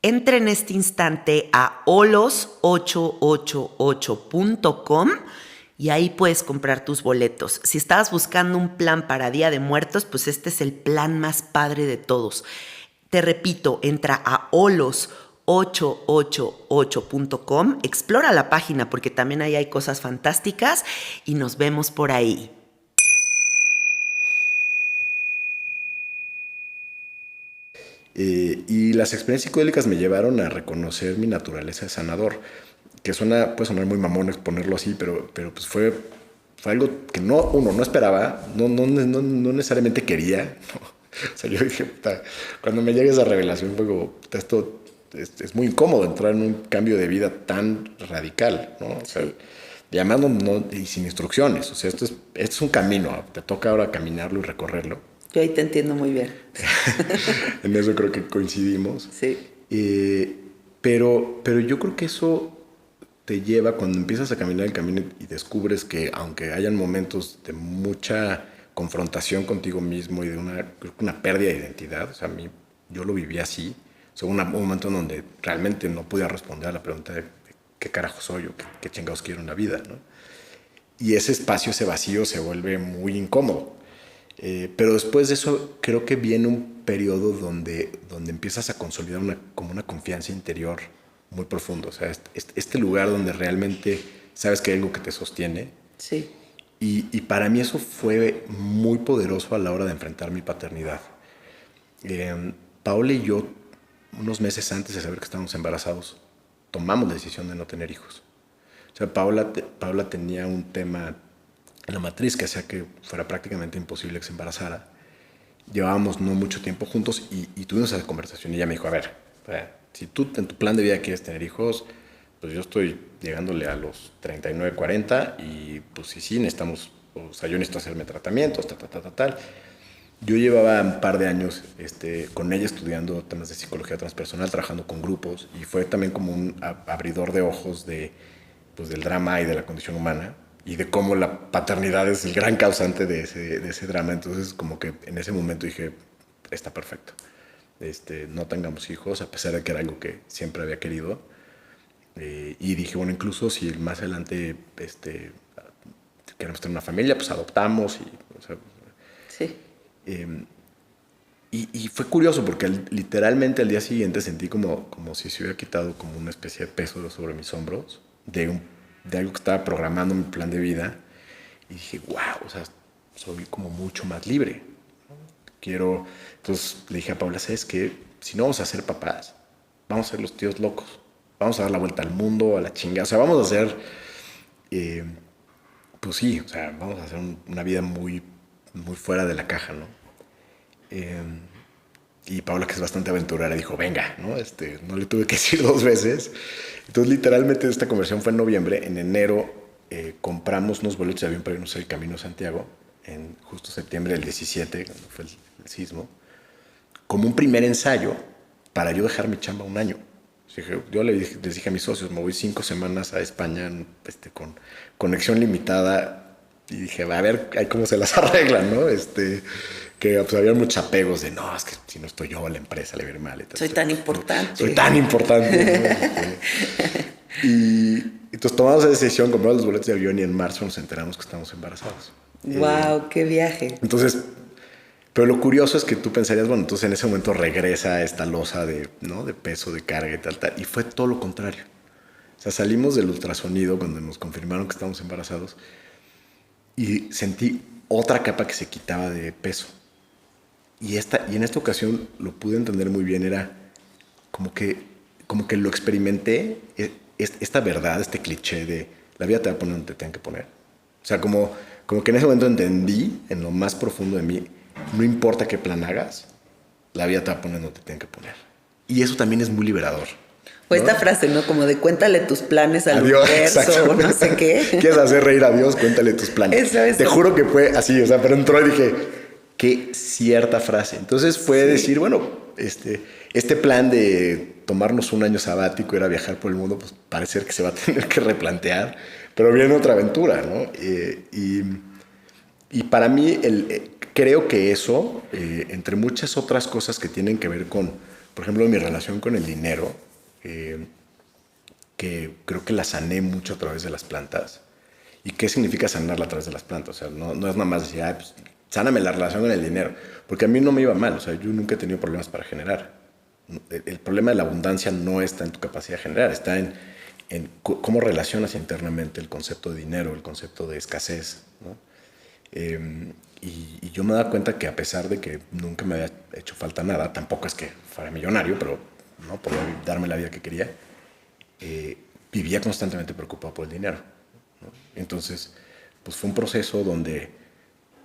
Entra en este instante a holos888.com y ahí puedes comprar tus boletos. Si estabas buscando un plan para Día de Muertos, pues este es el plan más padre de todos. Te repito, entra a holos888.com, explora la página porque también ahí hay cosas fantásticas y nos vemos por ahí. Y las experiencias psicodélicas me llevaron a reconocer mi naturaleza de sanador, que puede sonar muy mamón exponerlo así, pero pues fue algo que no esperaba, no necesariamente quería. ¿No? O sea, yo dije, cuando me llegue esa revelación fue como, esto es muy incómodo entrar en un cambio de vida tan radical, ¿no? O sea, llamando y sin instrucciones. O sea, esto es un camino, te toca ahora caminarlo y recorrerlo. Yo ahí te entiendo muy bien. En eso creo que coincidimos. Sí. Pero yo creo que eso te lleva, cuando empiezas a caminar el camino y descubres que aunque hayan momentos de mucha confrontación contigo mismo y de una pérdida de identidad, o sea, yo lo viví así. O sea, un momento en donde realmente no podía responder a la pregunta de qué carajo soy o qué chingados quiero en la vida, ¿no? Y ese espacio, ese vacío se vuelve muy incómodo. Pero después de eso creo que viene un periodo donde empiezas a consolidar como una confianza interior muy profundo. O sea, este lugar donde realmente sabes que hay algo que te sostiene. Sí. Y para mí eso fue muy poderoso a la hora de enfrentar mi paternidad. Paola y yo, unos meses antes de saber que estábamos embarazados, tomamos la decisión de no tener hijos. O sea, Paola tenía un tema en la matriz que hacía que fuera prácticamente imposible que se embarazara. Llevábamos no mucho tiempo juntos y tuvimos esa conversación y ella me dijo, a ver, si tú en tu plan de vida quieres tener hijos, pues yo estoy llegándole a los 39, 40 y pues sí, necesitamos, o sea, yo necesito hacerme tratamientos, tal. Yo llevaba un par de años con ella estudiando temas de psicología transpersonal, trabajando con grupos y fue también como un abridor de ojos del drama y de la condición humana y de cómo la paternidad es el gran causante de ese drama. Entonces como que en ese momento dije, está perfecto. No tengamos hijos, a pesar de que era algo que siempre había querido. Y dije, bueno, incluso si más adelante queremos tener una familia, pues adoptamos. O sea, Sí. Y fue curioso porque literalmente al día siguiente sentí como si se hubiera quitado como una especie de peso sobre mis hombros de algo que estaba programando mi plan de vida. Y dije, wow, o sea, soy como mucho más libre. Entonces le dije a Paula, ¿sabes qué? Si no vamos a ser papás, vamos a ser los tíos locos. Vamos a dar la vuelta al mundo, a la chingada. O sea, vamos a hacer, pues sí, o sea, vamos a hacer una vida muy, muy fuera de la caja, ¿no? Y Paula, que es bastante aventurera, dijo, venga, ¿no? No le tuve que decir 2 veces. Entonces, literalmente, esta conversación fue en noviembre. En enero compramos unos boletos de avión para irnos al Camino de Santiago, en justo septiembre del 17, cuando fue el sismo, como un primer ensayo para yo dejar mi chamba 1 año. Yo les dije a mis socios, me voy 5 semanas a España con conexión limitada. Y dije, a ver, ahí cómo se las arreglan, ¿no? Que pues, había muchos apegos de, no, es que si no estoy yo, la empresa le va a ir mal. Soy tan importante. Soy tan importante, ¿no? Y entonces tomamos esa decisión, compramos los boletos de avión y en marzo nos enteramos que estamos embarazados. ¡Wow! ¡Qué viaje! Entonces, pero lo curioso es que tú pensarías, bueno, entonces en ese momento regresa esta losa de peso, de carga y tal. Y fue todo lo contrario. O sea, salimos del ultrasonido cuando nos confirmaron que estábamos embarazados y sentí otra capa que se quitaba de peso. Y en esta ocasión lo pude entender muy bien, era como que lo experimenté, esta verdad, este cliché de la vida te va a poner donde te tengan que poner. O sea, como que en ese momento entendí, en lo más profundo de mí, no importa qué plan hagas, la vida te va a poner donde te tengan que poner. Y eso también es muy liberador. O esta frase, ¿no? Como de cuéntale tus planes al universo o no sé qué. ¿Quieres hacer reír a Dios? Cuéntale tus planes. Eso. Te juro que fue así, o sea, pero entró y dije, qué cierta frase. Entonces fue decir, bueno, este plan de tomarnos un año sabático, era viajar por el mundo, pues parece ser que se va a tener que replantear, pero viene otra aventura, ¿no? Y para mí, creo que eso, entre muchas otras cosas que tienen que ver con, por ejemplo, mi relación con el dinero, que creo que la sané mucho a través de las plantas. ¿Y qué significa sanarla a través de las plantas? O sea, no es nada más decir, pues, sáname la relación con el dinero. Porque a mí no me iba mal. O sea, yo nunca he tenido problemas para generar. El problema de la abundancia no está en tu capacidad de generar, está en cómo relacionas internamente el concepto de dinero, el concepto de escasez, ¿no? Y yo me he dado cuenta que a pesar de que nunca me había hecho falta nada, tampoco es que fuera millonario, pero no podía darme la vida que quería, vivía constantemente preocupado por el dinero, ¿no? Entonces, pues fue un proceso donde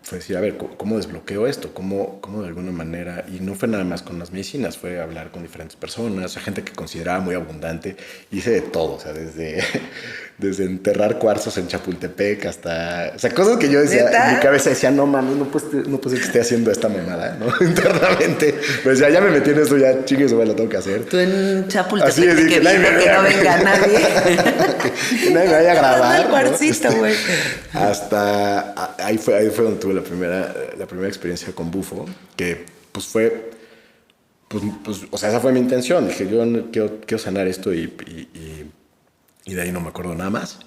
fue decir, a ver, ¿cómo desbloqueo esto? ¿Cómo de alguna manera? Y no fue nada más con las medicinas, fue hablar con diferentes personas, gente que consideraba muy abundante. Hice de todo, o sea, desde enterrar cuarzos en Chapultepec hasta... O sea, cosas que yo decía, en mi cabeza decía, no mames, no puede ser que esté haciendo esta mamada, ¿no? Internamente. Pues ya me metí en esto, ya chingue, lo tengo que hacer. Tú en Chapultepec, así es, que nadie me vea, no venga nadie. Que nadie me vaya a grabar. El cuarcito, güey. Hasta... Ahí fue donde tuve la primera experiencia con bufo, que pues fue, pues, o sea, esa fue mi intención. Dije, yo quiero sanar esto y de ahí no me acuerdo nada más.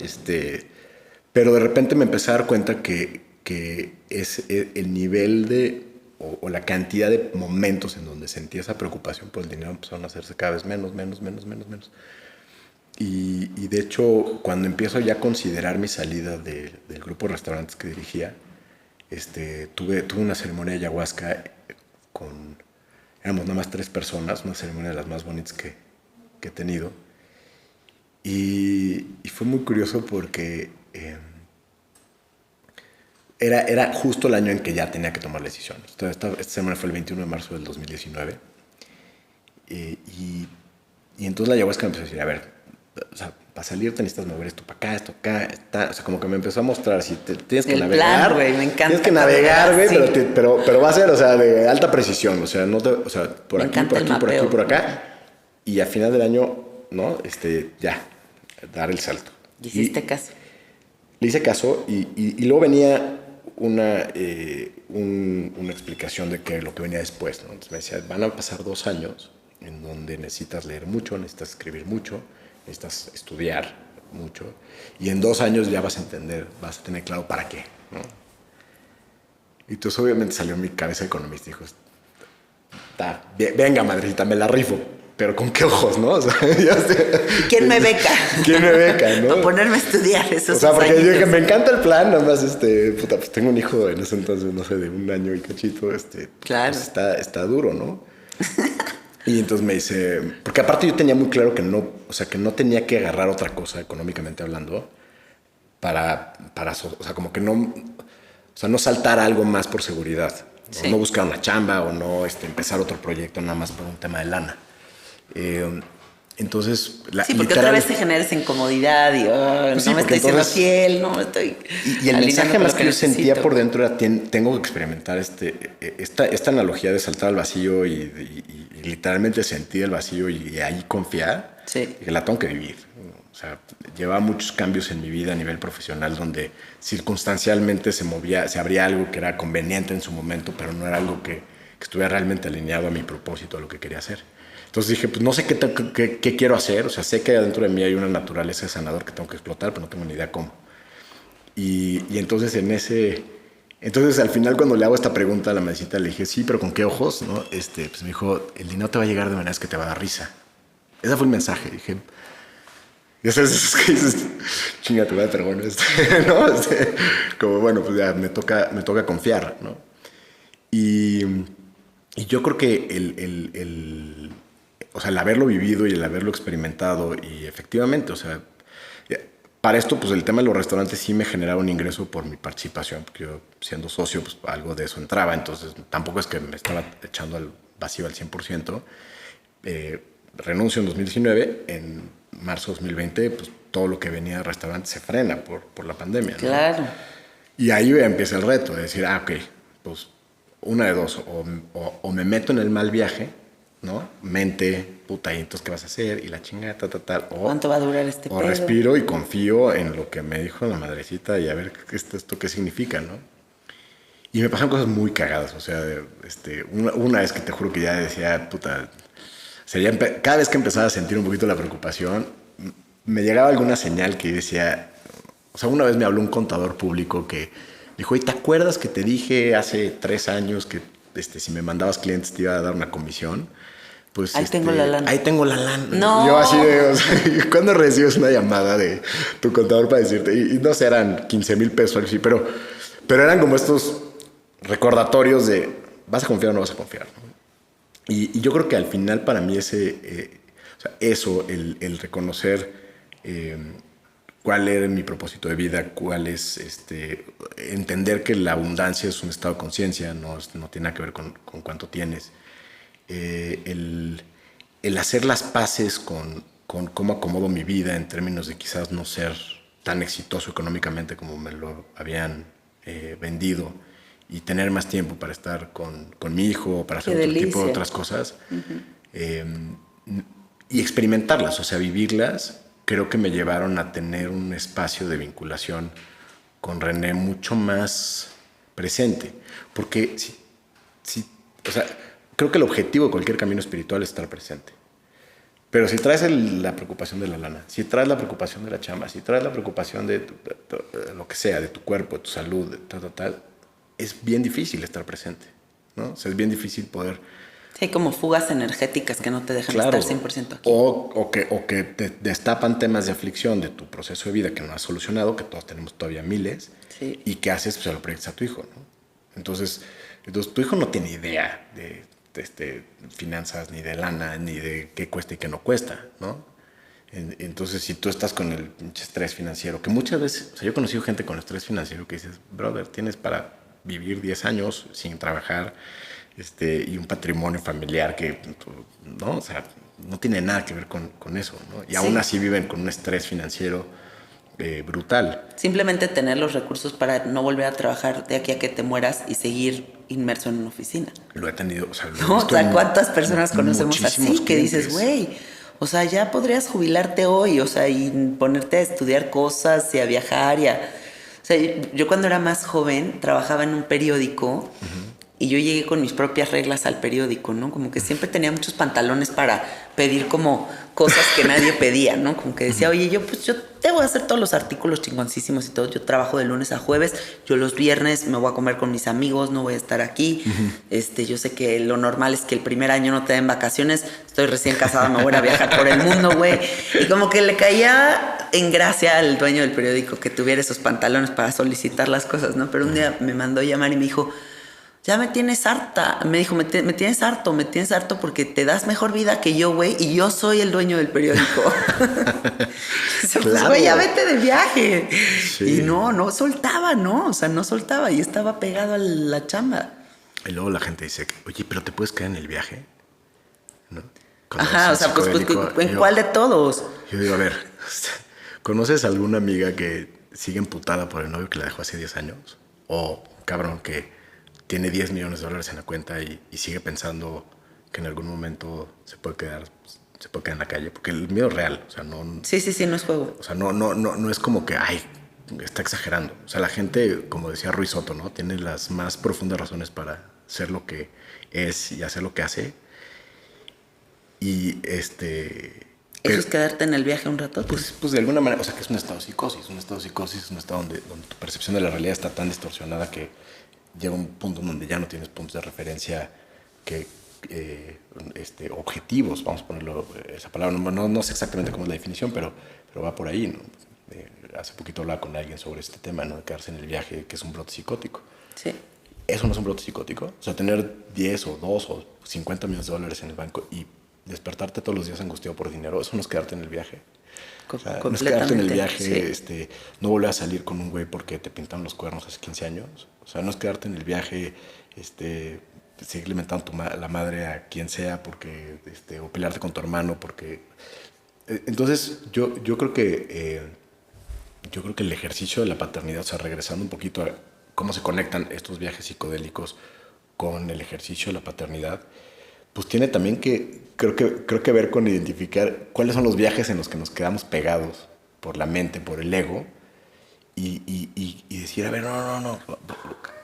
Pero de repente me empecé a dar cuenta que es el nivel de, o la cantidad de momentos en donde sentía esa preocupación por el dinero empezaron a hacerse cada vez menos. Y de hecho, cuando empiezo ya a considerar mi salida del grupo de restaurantes que dirigía, tuve una ceremonia de ayahuasca éramos nada más 3 personas, una ceremonia de las más bonitas que he tenido. Y fue muy curioso porque era justo el año en que ya tenía que tomar la decisión. Esta ceremonia fue el 21 de marzo del 2019. Y entonces la ayahuasca me empezó a decir, a ver, o sea, para salir te necesitas mover esto para acá, o sea, como que me empezó a mostrar, si tienes que navegar, güey, me encanta. Tienes que navegar, güey, sí. pero va a ser, o sea, de alta precisión, o sea, por aquí, por acá, y a final del año, ¿no? Ya, dar el salto. ¿Hiciste caso? Le hice caso y luego venía una explicación de lo que venía después, ¿no? Entonces me decía, van a pasar 2 años en donde necesitas leer mucho, necesitas escribir mucho, necesitas estudiar mucho, y en 2 años ya vas a entender, vas a tener claro para qué, ¿no? Y entonces obviamente salió mi cabeza economista y dijo, venga madrecita, me la rifo, pero ¿con qué ojos, no? O sea, ¿Quién me beca? ¿Quién me beca, no? Para ponerme a estudiar esos. O sea, porque yo dije, me encanta el plan, nada más, pues tengo un hijo en ese entonces, no sé, de 1 año y cachito, claro. Pues está duro, ¿no? Y entonces me dice, porque aparte yo tenía muy claro que no tenía que agarrar otra cosa económicamente hablando para o sea, como que no saltar algo más por seguridad, sí. No buscar una chamba o no empezar otro proyecto nada más por un tema de lana. Entonces, sí, porque otra vez se genera esa incomodidad y pues sí, no me estoy siendo fiel, no me estoy... Y el mensaje más que yo sentía por dentro era, tengo que experimentar esta analogía de saltar al vacío y literalmente sentir el vacío y ahí confiar, sí. Y que la tengo que vivir. O sea, llevaba muchos cambios en mi vida a nivel profesional donde circunstancialmente se abría algo que era conveniente en su momento, pero no era algo que estuviera realmente alineado a mi propósito, a lo que quería hacer. Entonces dije, pues no sé qué quiero hacer. O sea, sé que adentro de mí hay una naturaleza de sanador que tengo que explotar, pero no tengo ni idea cómo. Y entonces entonces al final cuando le hago esta pregunta a la madrecita le dije, sí, pero ¿con qué ojos? ¿No? Pues me dijo, el dinero te va a llegar de maneras que te va a dar risa. Ese fue el mensaje. Dije, ya sabes, es que dices, chinga, te voy a dar vergüenza. ¿No? Como bueno, pues ya me toca confiar, ¿no? Y yo creo que o sea, el haberlo vivido y el haberlo experimentado y efectivamente, o sea, para esto, pues el tema de los restaurantes sí me generaba un ingreso por mi participación, porque yo siendo socio, pues algo de eso entraba, entonces tampoco es que me estaba echando al vacío al 100%. Renuncio en 2019, en marzo de 2020, pues todo lo que venía de restaurantes se frena por la pandemia, ¿no? Claro. Y ahí empieza el reto de decir, ok, pues una de dos, o me meto en el mal viaje, ¿no? Mente, puta, ¿y entonces qué vas a hacer? Y la chingada, tal. ¿Cuánto va a durar este pedo? O respiro y confío en lo que me dijo la madrecita y a ver esto qué significa, ¿no? Y me pasan cosas muy cagadas, o sea, una vez que te juro que ya decía, puta, cada vez que empezaba a sentir un poquito la preocupación, me llegaba alguna señal que decía, o sea, una vez me habló un contador público que dijo, ¿y te acuerdas que te dije hace 3 años que si me mandabas clientes te iba a dar una comisión? Pues ahí tengo la lana. Ahí tengo la lana. No. Yo así de, o sea, ¿cuándo recibes una llamada de tu contador para decirte? Y no sé, eran 15,000 pesos, algo así, pero eran como estos recordatorios de, ¿vas a confiar o no vas a confiar? ¿No? Y yo creo que al final para mí o sea, eso, el reconocer cuál era mi propósito de vida, cuál es, entender que la abundancia es un estado de conciencia, no tiene nada que ver con cuánto tienes. El hacer las paces con cómo acomodo mi vida en términos de quizás no ser tan exitoso económicamente como me lo habían vendido y tener más tiempo para estar con mi hijo, para hacer otro tipo de otras cosas. Y experimentarlas, o sea, vivirlas, creo que me llevaron a tener un espacio de vinculación con René mucho más presente. Porque o sea, creo que el objetivo de cualquier camino espiritual es estar presente. Pero si traes la preocupación de la lana, si traes la preocupación de la chamba, si traes la preocupación de lo que sea, de tu cuerpo, de tu salud, de tal, es bien difícil estar presente, ¿no? O sea, es bien difícil poder... Sí, como fugas energéticas que no te dejan estar 100% aquí. O que te destapan temas de aflicción de tu proceso de vida que no has solucionado, que todos tenemos todavía miles, sí. Y que haces, pues se lo proyectas a tu hijo, ¿no? Entonces tu hijo no tiene idea de finanzas, ni de lana, ni de qué cuesta y qué no cuesta, ¿no? Entonces, si tú estás con el estrés financiero, que muchas veces, o sea, yo he conocido gente con estrés financiero que dices, brother, tienes para vivir 10 años sin trabajar, y un patrimonio familiar que, ¿no? O sea, no tiene nada que ver con eso, ¿no? Y aún así viven con un estrés financiero brutal. Simplemente tener los recursos para no volver a trabajar de aquí a que te mueras y seguir inmerso en una oficina. Lo he tenido, o sea, ¿cuántas personas conocemos así que dices, güey, o sea, ya podrías jubilarte hoy, o sea, y ponerte a estudiar cosas y a viajar o sea, yo cuando era más joven trabajaba en un periódico. Y yo llegué con mis propias reglas al periódico, ¿no? Como que siempre tenía muchos pantalones para pedir como cosas que nadie pedía, ¿no? Como que decía, oye, yo te voy a hacer todos los artículos chingoncísimos y todo. Yo trabajo de lunes a jueves. Yo los viernes me voy a comer con mis amigos, no voy a estar aquí. Yo sé que lo normal es que el primer año no te den vacaciones. Estoy recién casada, me voy a viajar por el mundo, güey. Y como que le caía en gracia al dueño del periódico que tuviera esos pantalones para solicitar las cosas, ¿no? Pero un día me mandó llamar y me dijo... Ya me tienes harta. Me dijo, me tienes harto porque te das mejor vida que yo, güey, y yo soy el dueño del periódico. Pues, güey, ya vete de viaje. Sí. Y no soltaba, ¿no? O sea, no soltaba y estaba pegado a la chamba. Y luego la gente dice, oye, pero ¿te puedes quedar en el viaje? ¿No? Ajá, o sea, pues ¿en cuál de todos? Yo digo, a ver, ¿conoces alguna amiga que sigue emputada por el novio que la dejó hace 10 años? O un cabrón que tiene $10 millones en la cuenta y sigue pensando que en algún momento se puede quedar en la calle, porque el miedo es real, o sea, no. Sí, no es juego. O sea, no es como que, ay, está exagerando. O sea, la gente, como decía Ruiz Soto, ¿no? Tiene las más profundas razones para ser lo que es y hacer lo que hace. Y ¿Eso es quedarte en el viaje un rato? Pues de alguna manera, o sea, que es un estado de psicosis. Un estado donde tu percepción de la realidad está tan distorsionada que llega un punto en donde ya no tienes puntos de referencia que objetivos, vamos a ponerlo esa palabra, no sé exactamente cómo es la definición, pero va por ahí, ¿no? Hace poquito hablaba con alguien sobre este tema, ¿no? De quedarse en el viaje, que es un brote psicótico. Sí. Eso no es un brote psicótico. O sea, tener 10 o 2 o 50 millones de dólares en el banco y despertarte todos los días angustiado por dinero, eso no es quedarte en el viaje. O sea, no es quedarte en el viaje, sí. No volver a salir con un güey porque te pintaron los cuernos hace 15 años. O sea, no es quedarte en el viaje, seguir alimentando la madre a quien sea porque, o pelearte con tu hermano porque... Entonces, yo creo que el ejercicio de la paternidad, o sea, regresando un poquito a cómo se conectan estos viajes psicodélicos con el ejercicio de la paternidad, pues tiene también creo que ver con identificar cuáles son los viajes en los que nos quedamos pegados por la mente, por el ego, y decir, a ver, no,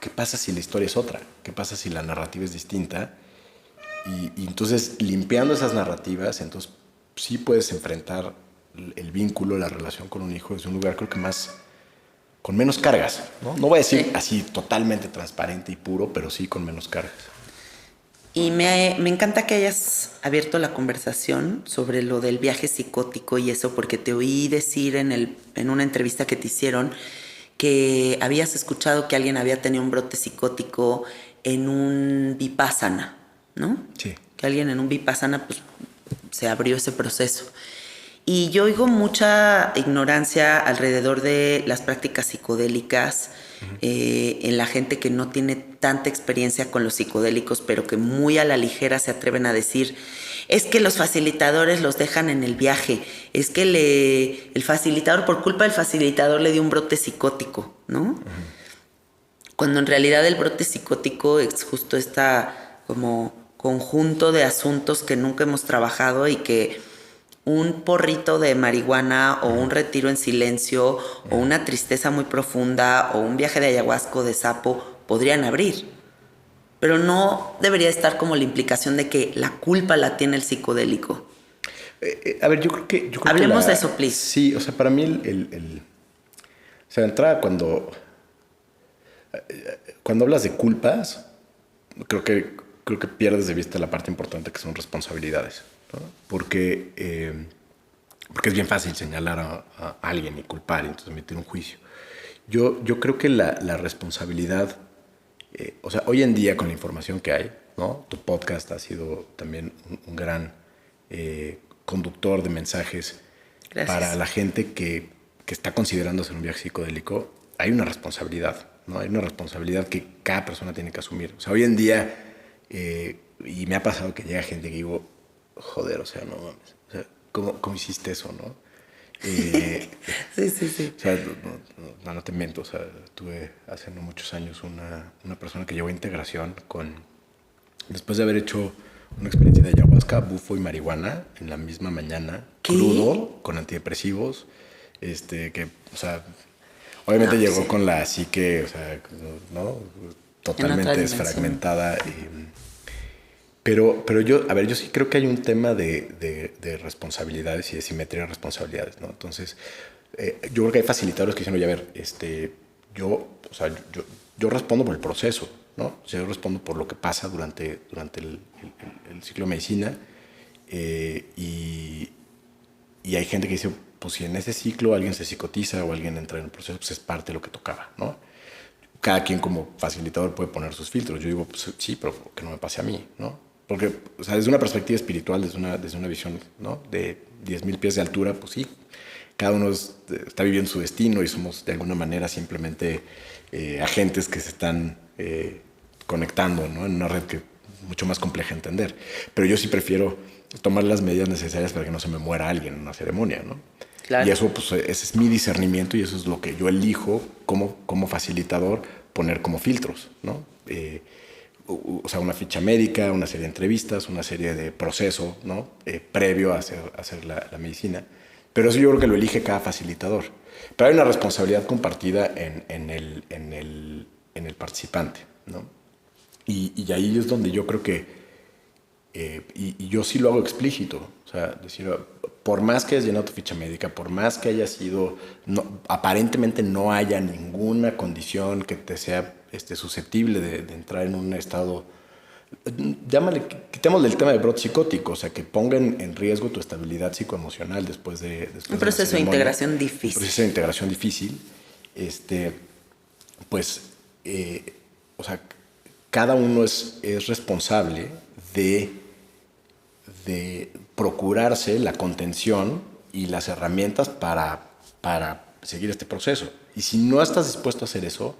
¿qué pasa si la historia es otra? ¿Qué pasa si la narrativa es distinta? Y entonces, limpiando esas narrativas, entonces sí puedes enfrentar el vínculo, la relación con un hijo desde un lugar, creo que con menos cargas, ¿no? No voy a decir así totalmente transparente y puro, pero sí con menos cargas. Y me encanta que hayas abierto la conversación sobre lo del viaje psicótico y eso, porque te oí decir en una entrevista que te hicieron que habías escuchado que alguien había tenido un brote psicótico en un vipassana, ¿no? Sí. Que alguien en un vipassana pues se abrió ese proceso. Y yo oigo mucha ignorancia alrededor de las prácticas psicodélicas, en la gente que no tiene tanta experiencia con los psicodélicos, pero que muy a la ligera se atreven a decir, es que los facilitadores los dejan en el viaje, es que el facilitador, por culpa del facilitador, le dio un brote psicótico, ¿no? Cuando en realidad el brote psicótico es justo esta como conjunto de asuntos que nunca hemos trabajado y que un porrito de marihuana o un retiro en silencio o una tristeza muy profunda o un viaje de ayahuasca o de sapo podrían abrir. Pero no debería estar como la implicación de que la culpa la tiene el psicodélico. A ver, yo creo que... Hablemos de eso, please. Sí, o sea, para mí o sea, de entrada cuando hablas de culpas, creo que pierdes de vista la parte importante que son responsabilidades, ¿no? Porque es bien fácil señalar a alguien y culpar y entonces emitir un juicio. Yo creo que la responsabilidad, o sea, hoy en día con la información que hay, ¿no? Tu podcast ha sido también un gran conductor de mensajes. Gracias. Para la gente que está considerando hacer un viaje psicodélico. Hay una responsabilidad, ¿no? Hay una responsabilidad que cada persona tiene que asumir. O sea, hoy en día, y me ha pasado que llega gente que digo, joder, o sea, no mames, o sea, ¿cómo hiciste eso, no? Sí. O sea, no te miento, o sea, tuve hace no muchos años una persona que llevó integración después de haber hecho una experiencia de ayahuasca, bufo y marihuana en la misma mañana, ¿qué? Crudo, con antidepresivos, que, o sea, obviamente llegó con la psique, o sea, ¿no? Totalmente desfragmentada. Pero yo sí creo que hay un tema de responsabilidades y de simetría de responsabilidades, ¿no? Entonces, yo creo que hay facilitadores que dicen, oye, a ver, yo respondo por el proceso, ¿no? O sea, yo respondo por lo que pasa durante el ciclo de medicina, y hay gente que dice, pues si en ese ciclo alguien se psicotiza o alguien entra en el proceso, pues es parte de lo que tocaba, ¿no? Cada quien como facilitador puede poner sus filtros. Yo digo, pues sí, pero que no me pase a mí, ¿no? Porque, o sea, desde una perspectiva espiritual, desde una visión, ¿no? De 10,000 pies de altura, pues sí, cada uno está viviendo su destino y somos de alguna manera simplemente agentes que se están conectando, ¿no? En una red que mucho más compleja de entender. Pero yo sí prefiero tomar las medidas necesarias para que no se me muera alguien en una ceremonia, ¿no? Claro. Y eso, pues, ese es mi discernimiento y eso es lo que yo elijo como facilitador poner como filtros, ¿no? O sea, una ficha médica, una serie de entrevistas, una serie de proceso, ¿no? Previo a hacer la medicina. Pero eso yo creo que lo elige cada facilitador. Pero hay una responsabilidad compartida en el participante, ¿no? Y ahí es donde yo creo que, y yo sí lo hago explícito, o sea, decir, por más que hayas llenado tu ficha médica, por más que haya sido, aparentemente no haya ninguna condición que te sea susceptible de entrar en un estado, quitémosle el tema de brote psicótico, o sea, que ponga en riesgo tu estabilidad psicoemocional después de un proceso de integración difícil. Un proceso de integración difícil, pues, o sea, cada uno es responsable de procurarse la contención y las herramientas para seguir este proceso. Y si no estás dispuesto a hacer eso,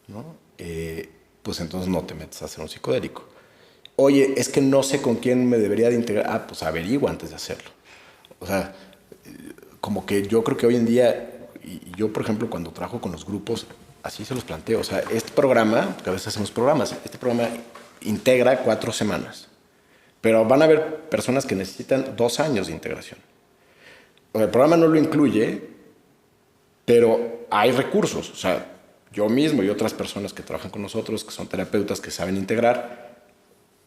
¿no? Pues entonces no te metes a hacer un psicodélico. Oye, es que no sé con quién me debería de integrar. Pues averigua antes de hacerlo. O sea, como que yo creo que hoy en día, y yo por ejemplo cuando trabajo con los grupos, así se los planteo. O sea, este programa, porque a veces hacemos programas, este programa integra 4 semanas. Pero van a haber personas que necesitan 2 años de integración. O sea, el programa no lo incluye, pero hay recursos. O sea, yo mismo y otras personas que trabajan con nosotros, que son terapeutas, que saben integrar.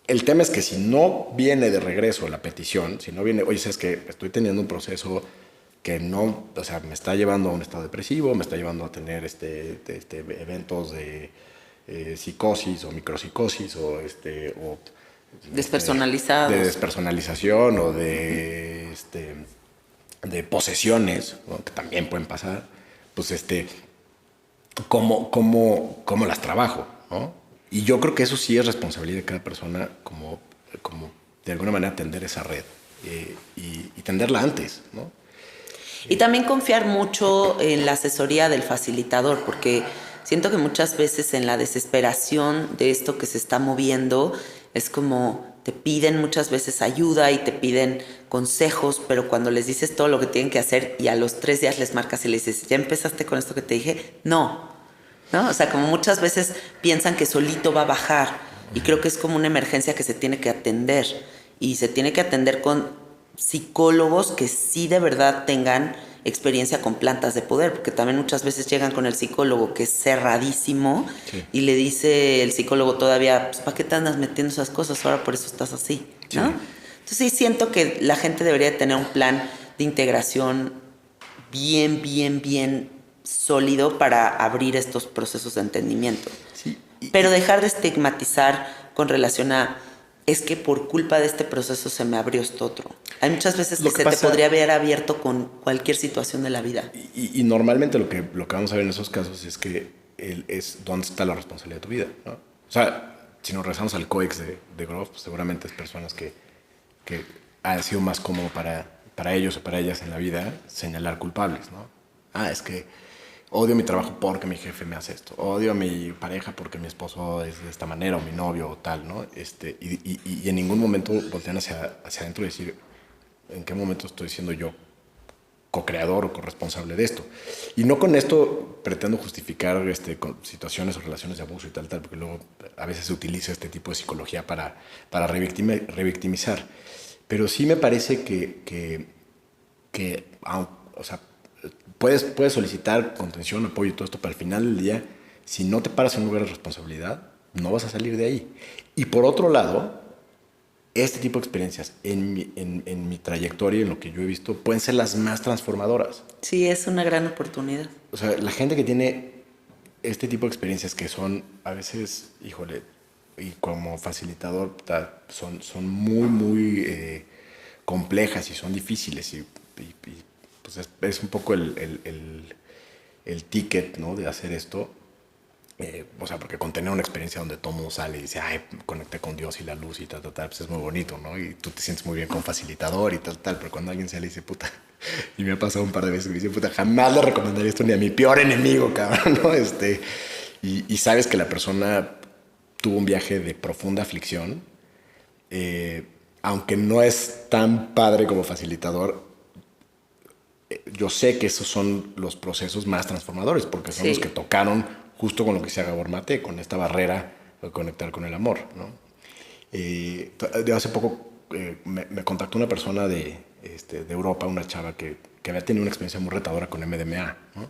El tema es que si no viene de regreso la petición, si no viene, oye, es que estoy teniendo un proceso que no, o sea, me está llevando a un estado depresivo, me está llevando a tener eventos de psicosis o micropsicosis o despersonalizados. De despersonalización o de posesiones, ¿no? Que también pueden pasar, pues cómo las trabajo, ¿no? Y yo creo que eso sí es responsabilidad de cada persona como de alguna manera tender esa red y tenderla antes, ¿no? Y también confiar mucho en la asesoría del facilitador, porque siento que muchas veces en la desesperación de esto que se está moviendo es como te piden muchas veces ayuda y te piden consejos, pero cuando les dices todo lo que tienen que hacer y a los 3 días les marcas y les dices, ¿ya empezaste con esto que te dije? No. O sea, como muchas veces piensan que solito va a bajar y creo que es como una emergencia que se tiene que atender y se tiene que atender con psicólogos que sí de verdad tengan experiencia con plantas de poder, porque también muchas veces llegan con el psicólogo que es cerradísimo, sí, y le dice el psicólogo todavía, pues ¿para qué te andas metiendo esas cosas? Ahora por eso estás así, ¿no? Sí. Entonces sí siento que la gente debería tener un plan de integración bien sólido para abrir estos procesos de entendimiento. Sí. Pero dejar de estigmatizar con relación a es que por culpa de este proceso se me abrió esto otro. Hay muchas veces que se te podría haber abierto con cualquier situación de la vida. Y normalmente lo que vamos a ver en esos casos es que es dónde está la responsabilidad de tu vida, ¿no? O sea, si nos regresamos al COEX de Grof, pues seguramente es personas que ha sido más cómodo para ellos o para ellas en la vida señalar culpables, ¿no? Es que odio mi trabajo porque mi jefe me hace esto. Odio a mi pareja porque mi esposo es de esta manera o mi novio o tal, ¿no? Y en ningún momento voltean hacia adentro y decir en qué momento estoy siendo yo co-creador o corresponsable de esto. Y no con esto pretendo justificar con situaciones o relaciones de abuso y tal, porque luego a veces se utiliza este tipo de psicología para revictimizar. Pero sí me parece que o sea, puedes solicitar contención, apoyo y todo esto, pero al final del día, si no te paras en un lugar de responsabilidad, no vas a salir de ahí. Y por otro lado, este tipo de experiencias en mi trayectoria, en lo que yo he visto, pueden ser las más transformadoras. Sí, es una gran oportunidad. O sea, la gente que tiene este tipo de experiencias que son a veces, híjole, y como facilitador son muy complejas y son difíciles y pues es un poco el ticket, ¿no? De hacer esto. O sea, porque con tener una experiencia donde todo mundo sale y dice, conecté con Dios y la luz y tal, pues es muy bonito, ¿no? Y tú te sientes muy bien con facilitador y tal, pero cuando alguien sale y dice, puta, y me ha pasado un par de veces que me dice, puta, jamás le recomendaría esto ni a mi peor enemigo, cabrón, ¿no? Y sabes que la persona tuvo un viaje de profunda aflicción aunque no es tan padre como facilitador, yo sé que esos son los procesos más transformadores, porque son los que tocaron justo con lo que se haga Gabor Mate, con esta barrera de conectar con el amor, ¿no? De hace poco me contactó una persona de Europa, una chava que había tenido una experiencia muy retadora con MDMA, ¿no?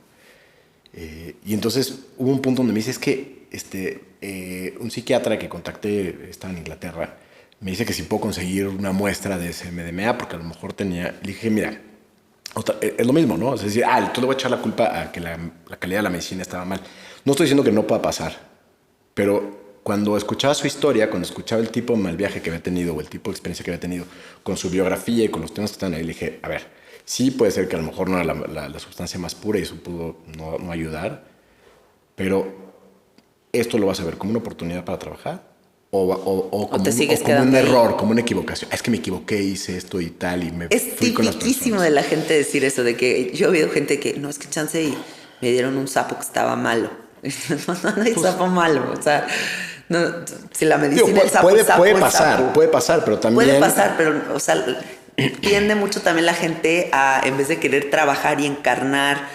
Y entonces hubo un punto donde me dice, es que un psiquiatra que contacté, estaba en Inglaterra, me dice que si puedo conseguir una muestra de ese MDMA, porque a lo mejor tenía... Le dije, mira, es lo mismo, ¿no? Es decir, tú le voy a echar la culpa a que la calidad de la medicina estaba mal. No estoy diciendo que no pueda pasar, pero cuando escuchaba su historia, cuando escuchaba el tipo de mal viaje que había tenido o el tipo de experiencia que había tenido con su biografía y con los temas que están ahí, le dije, a ver, sí puede ser que a lo mejor no era la sustancia más pura y eso pudo no ayudar, pero esto lo vas a ver como una oportunidad para trabajar o como, como un error, como una equivocación. Es que me equivoqué, hice esto y tal y me fui con las personas. Es tipiquísimo de la gente decir eso, de que yo he oído gente que, no, es que chance y me dieron un sapo que estaba malo. No hay sapo malo, o sea... No, si la medicina es sapo, puede pasar, pero también... Puede pasar, pero, o sea, tiende mucho también la gente a, en vez de querer trabajar y encarnar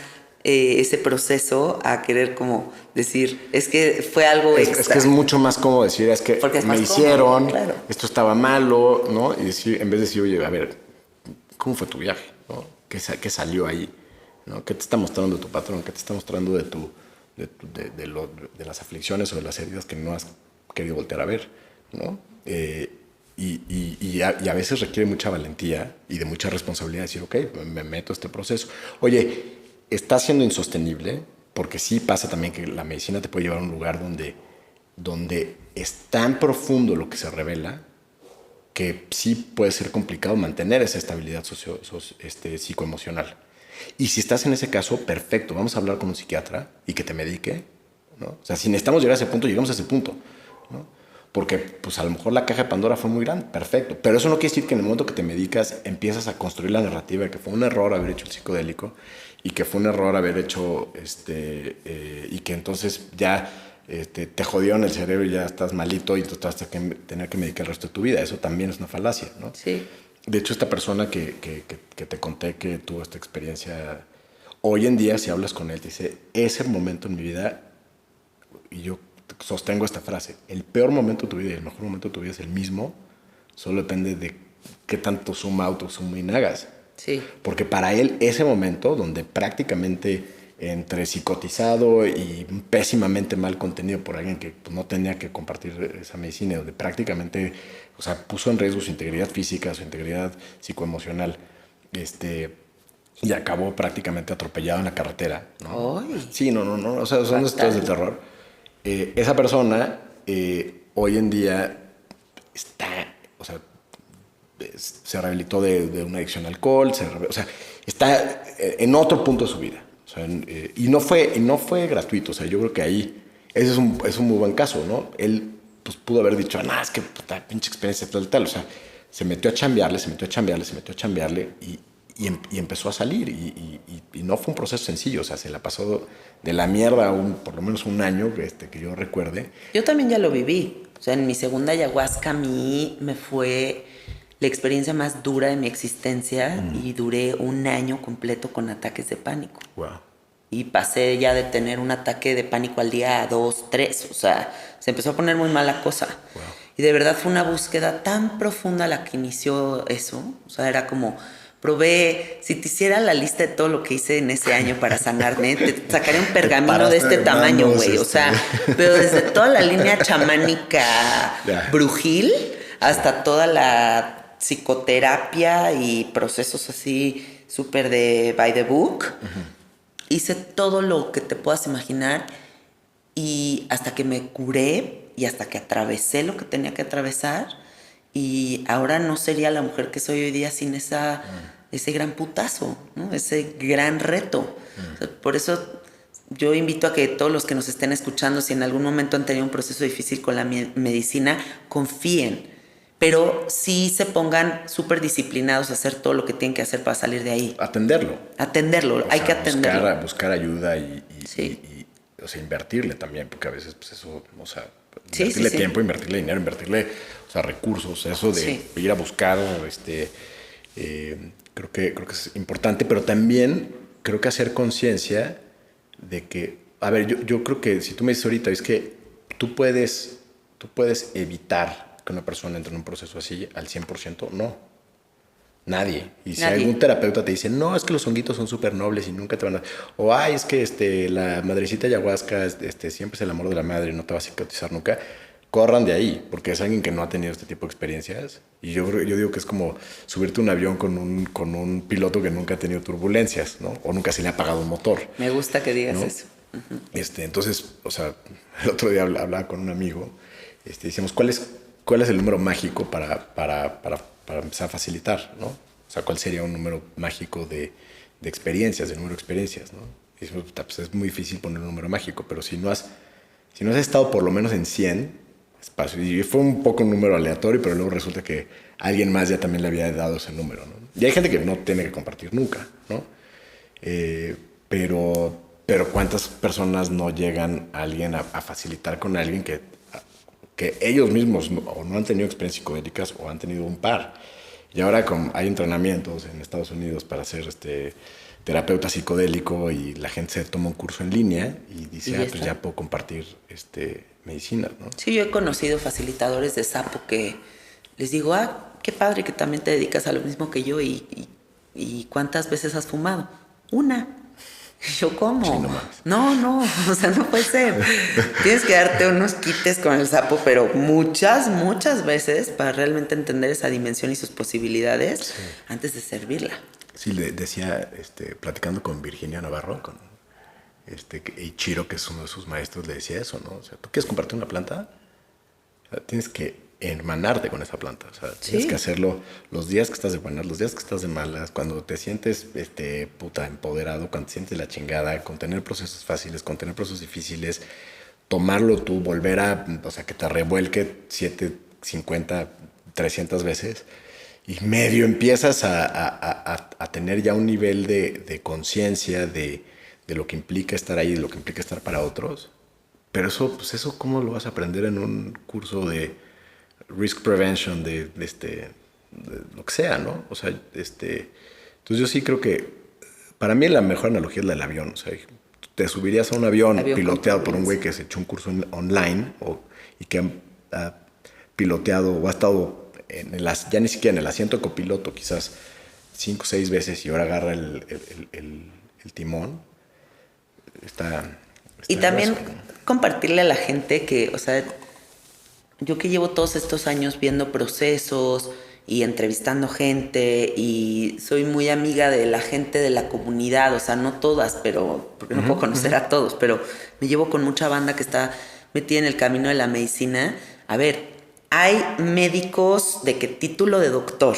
ese proceso, a querer como decir, es que fue algo extra. Es que es mucho más cómodo decir, es que me hicieron, claro, esto estaba malo, ¿no? Y decir, en vez de decir, oye, a ver, ¿cómo fue tu viaje? ¿No? ¿Qué salió ahí? ¿No? ¿Qué te está mostrando tu patrón? ¿Qué te está mostrando de las aflicciones o de las heridas que no has querido voltear a ver, ¿no? Y a veces requiere mucha valentía y de mucha responsabilidad decir, ok, me meto a este proceso. Oye, está siendo insostenible, porque sí pasa también que la medicina te puede llevar a un lugar donde es tan profundo lo que se revela que sí puede ser complicado mantener esa estabilidad psicoemocional. Y si estás en ese caso, perfecto, vamos a hablar con un psiquiatra y que te medique, ¿no? O sea, si necesitamos llegar a ese punto, llegamos a ese punto, ¿no? Porque pues a lo mejor la caja de Pandora fue muy grande, perfecto, pero eso no quiere decir que en el momento que te medicas empiezas a construir la narrativa de que fue un error haber hecho el psicodélico y que fue un error haber hecho y que entonces ya te jodieron el cerebro y ya estás malito y entonces vas a tener que medicar el resto de tu vida. Eso también es una falacia, ¿no? Sí. De hecho, esta persona que te conté que tuvo esta experiencia, hoy en día si hablas con él te dice, ese momento en mi vida, y yo sostengo esta frase, el peor momento de tu vida y el mejor momento de tu vida es el mismo, solo depende de qué tanto zoom out o zoom in hagas. Sí. Porque para él ese momento donde prácticamente entre psicotizado y pésimamente mal contenido por alguien que pues, no tenía que compartir esa medicina, donde prácticamente, o sea, puso en riesgo su integridad física, su integridad psicoemocional, y acabó prácticamente atropellado en la carretera, ¿no? ¡Ay! Sí, no, o sea, son historias de terror. Esa persona hoy en día está, o sea, se rehabilitó de una adicción al alcohol, o sea, está en otro punto de su vida. O sea, y no fue gratuito. O sea, yo creo que ahí ese es un muy buen caso, ¿no? Él pues, pudo haber dicho, es que puta pinche experiencia tal. O sea, se metió a chambearle y empezó a salir. Y no fue un proceso sencillo. O sea, se la pasó de la mierda por lo menos un año que yo recuerde. Yo también ya lo viví. O sea, en mi segunda ayahuasca a mí me fue la experiencia más dura de mi existencia y duré un año completo con ataques de pánico. Wow. Y pasé ya de tener un ataque de pánico al día a 2, 3. O sea, se empezó a poner muy mal la cosa. Wow. Y de verdad fue una búsqueda tan profunda la que inició eso. O sea, era como... Probé, si te hiciera la lista de todo lo que hice en ese año para sanarme, te sacaría un pergamino de este tamaño, güey. O sea, pero desde toda la línea chamánica brujil hasta toda la psicoterapia y procesos así súper de by the book. Hice todo lo que te puedas imaginar y hasta que me curé y hasta que atravesé lo que tenía que atravesar. Y ahora no sería la mujer que soy hoy día sin ese gran putazo, ¿no? Ese gran reto. O sea, por eso yo invito a que todos los que nos estén escuchando, si en algún momento han tenido un proceso difícil con la medicina, confíen, pero sí se pongan súper disciplinados a hacer todo lo que tienen que hacer para salir de ahí. Atenderlo. Hay que atenderlo. Buscar ayuda sí. o sea, invertirle también, porque a veces pues eso, o sea, invertirle tiempo, invertirle dinero, invertirle, o sea, recursos, eso de ir a buscar, creo que es importante, pero también creo que hacer conciencia de que, a ver, yo creo que si tú me dices ahorita, es que tú puedes evitar que una persona entre en un proceso así al 100%, no. Nadie. Y si algún terapeuta te dice, no, es que los honguitos son súper nobles y nunca te van a... O, ay, es que la madrecita ayahuasca siempre es el amor de la madre y no te va a psicotizar nunca. Corran de ahí, porque es alguien que no ha tenido este tipo de experiencias. Y yo digo que es como subirte a un avión con un piloto que nunca ha tenido turbulencias, ¿no? O nunca se le ha apagado un motor. Me gusta que digas, ¿no? Eso. Uh-huh. Entonces, o sea, el otro día hablaba con un amigo, decíamos, ¿cuál es el número mágico para empezar a facilitar, ¿no? O sea, ¿cuál sería un número mágico de experiencias, de número de experiencias, ¿no? Y decimos, pues es muy difícil poner un número mágico, pero si no has estado por lo menos en 100 espacios, y fue un poco un número aleatorio, pero luego resulta que alguien más ya también le había dado ese número, ¿no? Y hay gente que no tiene que compartir nunca, ¿no? Pero ¿cuántas personas no llegan a alguien a facilitar con alguien que ellos mismos o no han tenido experiencias psicodélicas o han tenido un par? Y ahora hay entrenamientos en Estados Unidos para ser terapeuta psicodélico y la gente se toma un curso en línea y dice, pues ya puedo compartir medicina, ¿no? Sí, yo he conocido facilitadores de sapo que les digo, qué padre que también te dedicas a lo mismo que yo y ¿cuántas veces has fumado? Una. Yo, ¿cómo? Sí, no, o sea, no puede ser. Tienes que darte unos quites con el sapo, pero muchas veces para realmente entender esa dimensión y sus posibilidades antes de servirla. Sí, le decía, platicando con Virginia Navarro, con Ichiro, que es uno de sus maestros, le decía eso, ¿no? O sea, ¿tú quieres compartir una planta? O sea, tienes que hermanarte con esa planta. O sea, tienes que hacerlo los días que estás de buenas, los días que estás de malas, cuando te sientes empoderado, cuando te sientes la chingada, con tener procesos fáciles, con tener procesos difíciles, tomarlo tú, volver o sea, que te revuelque 7, 50, 300 veces y medio empiezas a tener ya un nivel de conciencia de lo que implica estar ahí, de lo que implica estar para otros. Pero eso ¿cómo lo vas a aprender en un curso de risk prevention, de lo que sea, ¿no? O sea, entonces yo sí creo que para mí la mejor analogía es la del avión. O sea, te subirías a un avión piloteado por un güey que se echó un curso online y que ha piloteado o ha estado ya ni siquiera en el asiento de copiloto quizás 5 o 6 veces y ahora agarra el timón. Y también compartirle a la gente que, o sea, yo que llevo todos estos años viendo procesos y entrevistando gente y soy muy amiga de la gente de la comunidad, o sea, no todas, pero porque no puedo conocer a todos, pero me llevo con mucha banda que está metida en el camino de la medicina. A ver, hay médicos de qué título de doctor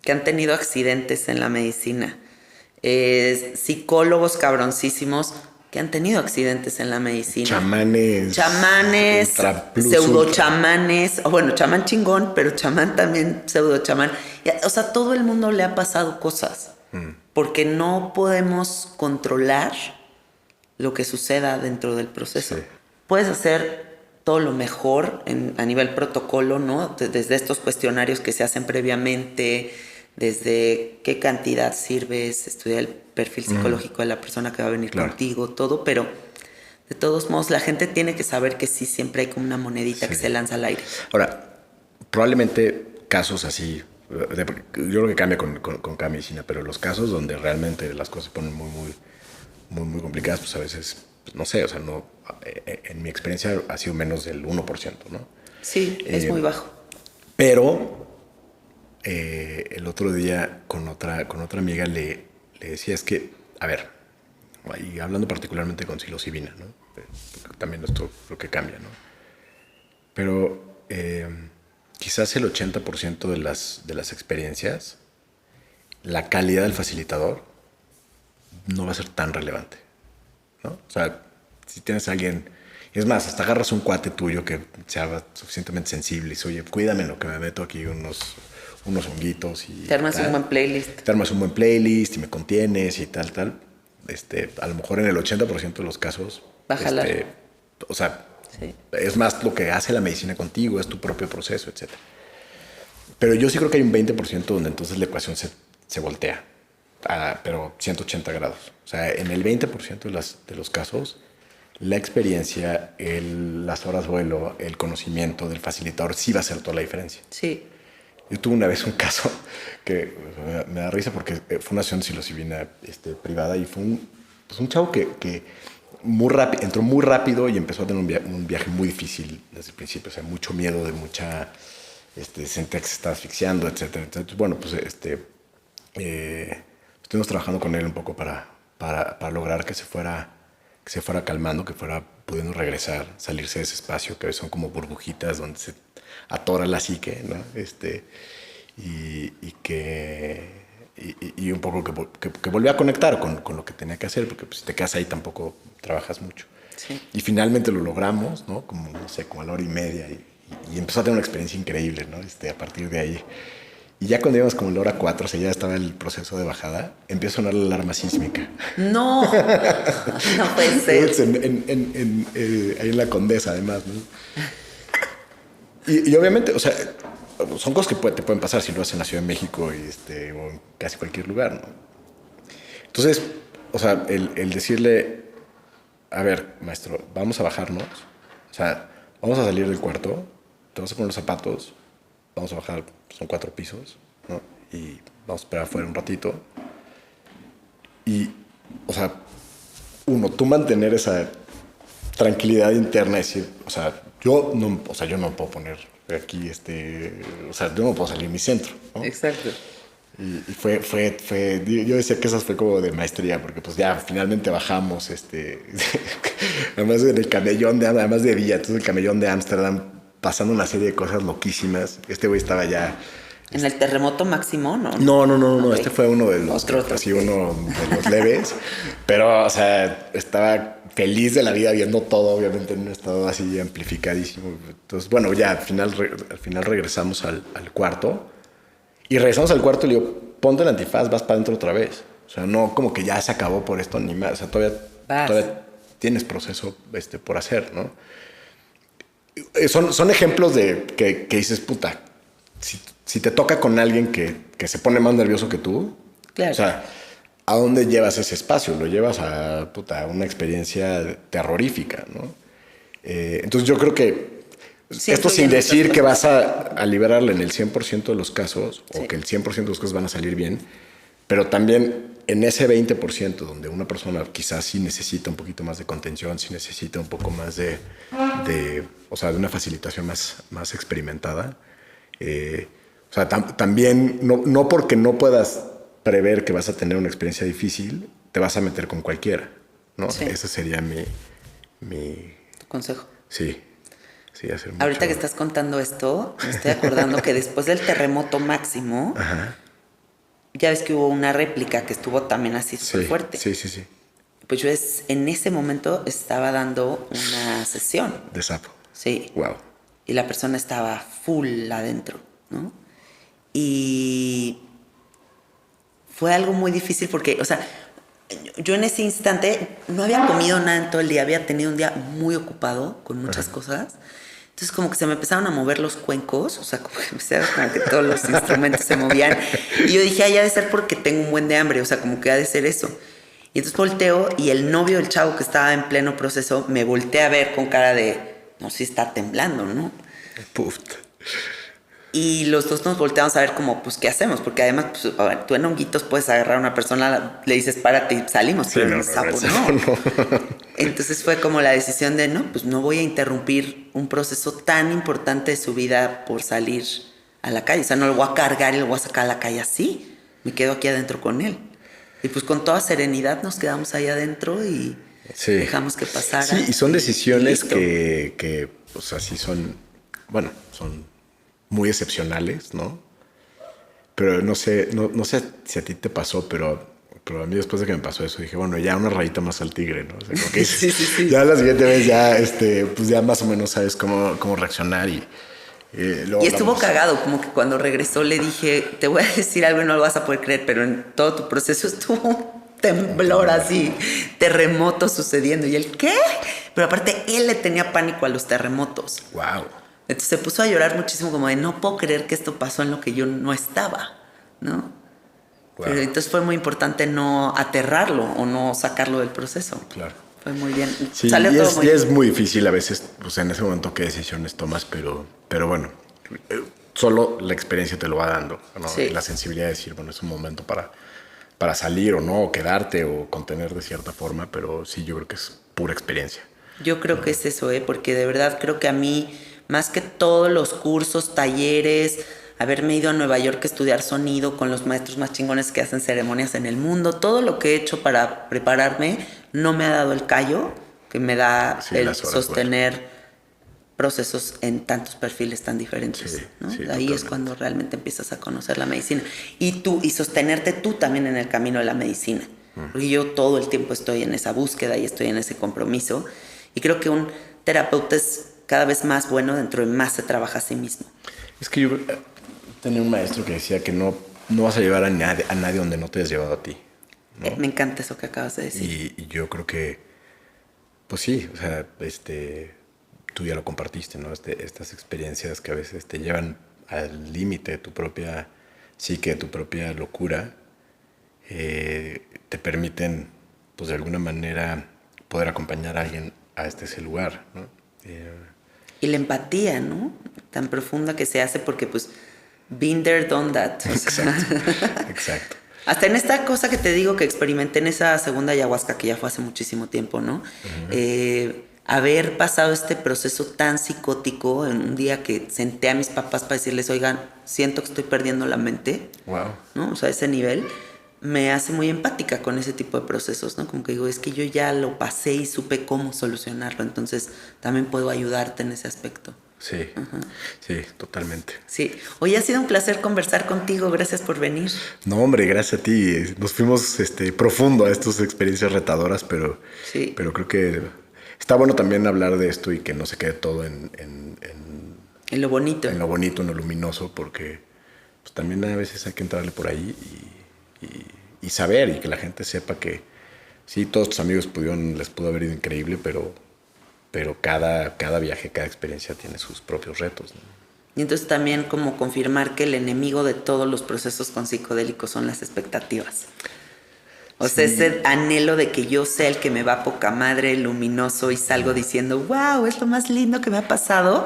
que han tenido accidentes en la medicina, psicólogos cabroncísimos que han tenido accidentes en la medicina. Chamanes, pseudo-chamanes, o bueno, chamán chingón, pero chamán también, pseudo-chamán. O sea, todo el mundo le ha pasado cosas, porque no podemos controlar lo que suceda dentro del proceso. Sí. Puedes hacer todo lo mejor a nivel protocolo, ¿no? Desde estos cuestionarios que se hacen previamente, desde qué cantidad sirves, estudiar el perfil psicológico de la persona que va a venir contigo, todo, pero de todos modos la gente tiene que saber que sí, siempre hay como una monedita que se lanza al aire. Ahora, probablemente casos así, yo creo que cambia con cada medicina, pero los casos donde realmente las cosas se ponen muy complicadas, pues a veces, no sé, o sea, no, en mi experiencia ha sido menos del 1%, ¿no? Sí, es muy bajo. Pero el otro día con otra amiga le decía, es que, a ver, y hablando particularmente con psilocibina, ¿no? También esto lo que cambia, ¿no? Pero quizás el 80% de las experiencias, la calidad del facilitador no va a ser tan relevante, ¿no? O sea, si tienes a alguien, es más, hasta agarras un cuate tuyo que sea suficientemente sensible y dice, oye, cuídame en lo que me meto aquí unos honguitos y te armas un buen playlist. Te armas un buen playlist y me contienes y tal. A lo mejor en el 80% de los casos va a jalar. O sea, Sí. Es más lo que hace la medicina contigo, es tu propio proceso, etc. Pero yo sí creo que hay un 20% donde entonces la ecuación se voltea, pero 180 grados. O sea, en el 20% de los casos, la experiencia, las horas vuelo, el conocimiento del facilitador sí va a hacer toda la diferencia. Sí. Yo tuve una vez un caso que me da risa porque fue una sesión de psilocibina privada y fue un chavo que entró muy rápido y empezó a tener un viaje muy difícil desde el principio. O sea, mucho miedo, de mucha... sentía que se estaba asfixiando, etcétera. Entonces, bueno, pues estuvimos trabajando con él un poco para lograr que se fuera calmando, que fuera pudiendo regresar, salirse de ese espacio que son como burbujitas donde se atora la psique, ¿no? Y un poco que volvió a conectar con lo que tenía que hacer, porque pues, si te quedas ahí tampoco trabajas mucho. Sí. Y finalmente lo logramos, ¿no? Como, no sé, como a la hora y media, y empezó a tener una experiencia increíble, ¿no? A partir de ahí. Y ya cuando íbamos como a la hora 4, o sea, ya estaba el proceso de bajada, empieza a sonar la alarma sísmica. No, no puede ser. Ahí en la Condesa, además, ¿no? Y obviamente, o sea, son cosas que te pueden pasar si lo haces en la Ciudad de México o en casi cualquier lugar, ¿no? Entonces, o sea, el decirle, a ver, maestro, vamos a bajarnos, o sea, vamos a salir del cuarto, te vas a poner los zapatos, vamos a bajar, son 4 pisos, ¿no? Y vamos a esperar afuera un ratito. Y, o sea, tú mantener esa tranquilidad interna, decir, o sea, yo no puedo poner aquí, o sea, yo no puedo salir de mi centro, ¿no? Exacto. Y yo decía que esa fue como de maestría, porque pues ya finalmente bajamos, además en el camellón además de día, entonces el camellón de Ámsterdam, pasando una serie de cosas loquísimas. Este güey estaba ya... ¿En el terremoto máximo, no? No. Okay. Este fue uno de los... Así, uno de los leves. Pero, o sea, estaba feliz de la vida viendo todo, obviamente en un estado así amplificadísimo. Entonces, bueno, ya al final regresamos al cuarto. Y regresamos al cuarto y le digo, ponte el antifaz, vas para adentro otra vez. O sea, no como que ya se acabó por esto ni más. O sea, todavía tienes proceso por hacer, ¿no? Son ejemplos de que dices, puta, si te toca con alguien que se pone más nervioso que tú, claro. O sea, ¿a dónde llevas ese espacio? Lo llevas a una experiencia terrorífica, ¿no? Entonces yo creo que esto sin decir que vas a liberarle en el 100% de los casos, sí, o que el 100% de los casos van a salir bien, pero también en ese 20% donde una persona quizás sí necesita un poquito más de contención, sí necesita un poco más de una facilitación más experimentada. O sea, también no porque no puedas prever que vas a tener una experiencia difícil, te vas a meter con cualquiera, ¿no? Sí. Ese sería tu consejo. Sí. Sí, hacer mucho. Ahorita que estás contando esto, me estoy acordando que después del terremoto máximo, ajá, ya ves que hubo una réplica que estuvo también así súper fuerte. Sí. Pues yo en ese momento estaba dando una sesión. De sapo. Sí. Wow. Y la persona estaba full adentro, ¿no? Y fue algo muy difícil porque, o sea, yo en ese instante no había comido nada en todo el día, había tenido un día muy ocupado con muchas cosas. Entonces como que se me empezaron a mover los cuencos, o sea, como que todos los instrumentos se movían. Y yo dije, ya ha de ser porque tengo un buen de hambre, o sea, como que ha de ser eso. Y entonces volteo y el novio del chavo que estaba en pleno proceso me voltea a ver con cara de, no sé si está temblando, ¿no? Puf. Y los dos nos volteamos a ver como, pues, ¿qué hacemos? Porque además, pues, a ver, tú en honguitos puedes agarrar a una persona, le dices, párate y salimos, pero en sapo no. Entonces fue como la decisión de, no, pues no voy a interrumpir un proceso tan importante de su vida por salir a la calle. O sea, no lo voy a cargar y lo voy a sacar a la calle así. Me quedo aquí adentro con él. Y pues con toda serenidad nos quedamos ahí adentro y dejamos que pasara. Sí, y son decisiones que pues así son muy excepcionales, ¿no? Pero no sé si a ti te pasó, pero a mí después de que me pasó eso dije, bueno, ya una rayita más al tigre, ¿no? O sea, como que sí. Ya la siguiente vez ya, pues ya más o menos sabes cómo reaccionar y estuvo cagado, como que cuando regresó le dije, te voy a decir algo y no lo vas a poder creer, pero en todo tu proceso estuvo un temblor así, terremoto sucediendo. Y él, ¿qué? pero aparte él le tenía pánico a los terremotos. Wow. Entonces se puso a llorar muchísimo, como de no puedo creer que esto pasó en lo que yo no estaba, ¿no? Wow. Pero entonces fue muy importante no aterrarlo o no sacarlo del proceso. Claro. Fue muy bien. Sí, Salió y todo es, muy y bien. es muy difícil a veces, pues en ese momento qué decisiones tomas, pero bueno, solo la experiencia te lo va dando, ¿no? Sí. Y la sensibilidad de decir, bueno, es un momento para salir o no, o quedarte o contener de cierta forma, pero sí, yo creo que es pura experiencia. Yo creo que es eso, porque de verdad creo que a mí, más que todos los cursos, talleres, haberme ido a Nueva York a estudiar sonido con los maestros más chingones que hacen ceremonias en el mundo, todo lo que he hecho para prepararme no me ha dado el callo que me da Sí, el las horas, sostener procesos en tantos perfiles tan diferentes, Sí, ¿no? sí, Ahí totalmente. es cuando realmente empiezas a conocer la medicina y sostenerte tú también en el camino de la medicina, porque yo todo el tiempo estoy en esa búsqueda y estoy en ese compromiso y creo que un terapeuta es cada vez más bueno dentro de más se trabaja a sí mismo. Es que yo tenía un maestro que decía que no vas a llevar a nadie donde no te has llevado a ti, ¿no? Me encanta eso que acabas de decir. Y yo creo que, pues sí, o sea, tú ya lo compartiste, ¿no? Estas experiencias que a veces te llevan al límite de tu propia psique, de tu propia locura, te permiten, pues de alguna manera, poder acompañar a alguien a ese lugar, ¿no? Y la empatía, ¿no? Tan profunda que se hace porque pues been there, done that. O sea, Exacto, exacto. hasta en esta cosa que te digo que experimenté en esa segunda ayahuasca que ya fue hace muchísimo tiempo, ¿no? Haber pasado este proceso tan psicótico en un día que senté a mis papás para decirles, oigan, siento que estoy perdiendo la mente, Wow. ¿no? O sea, ese nivel me hace muy empática con ese tipo de procesos, ¿no? Como que digo, es que yo ya lo pasé y supe cómo solucionarlo, entonces también puedo ayudarte en ese aspecto. Sí, sí, totalmente. Sí. Hoy ha sido un placer conversar contigo, gracias por venir. No, hombre, gracias a ti. Nos fuimos profundo a estas experiencias retadoras, pero Sí. creo que está bueno también hablar de esto y que no se quede todo en En lo bonito. lo bonito, en lo luminoso, porque pues, también a veces hay que entrarle por ahí y saber y que la gente sepa que sí, todos tus amigos les pudo haber ido increíble, pero cada viaje, cada experiencia tiene sus propios retos, ¿no? Y entonces también como confirmar que el enemigo de todos los procesos con psicodélicos son las expectativas. O sea, ese anhelo de que yo sea el que me va poca madre, luminoso y salgo diciendo, wow, es lo más lindo que me ha pasado.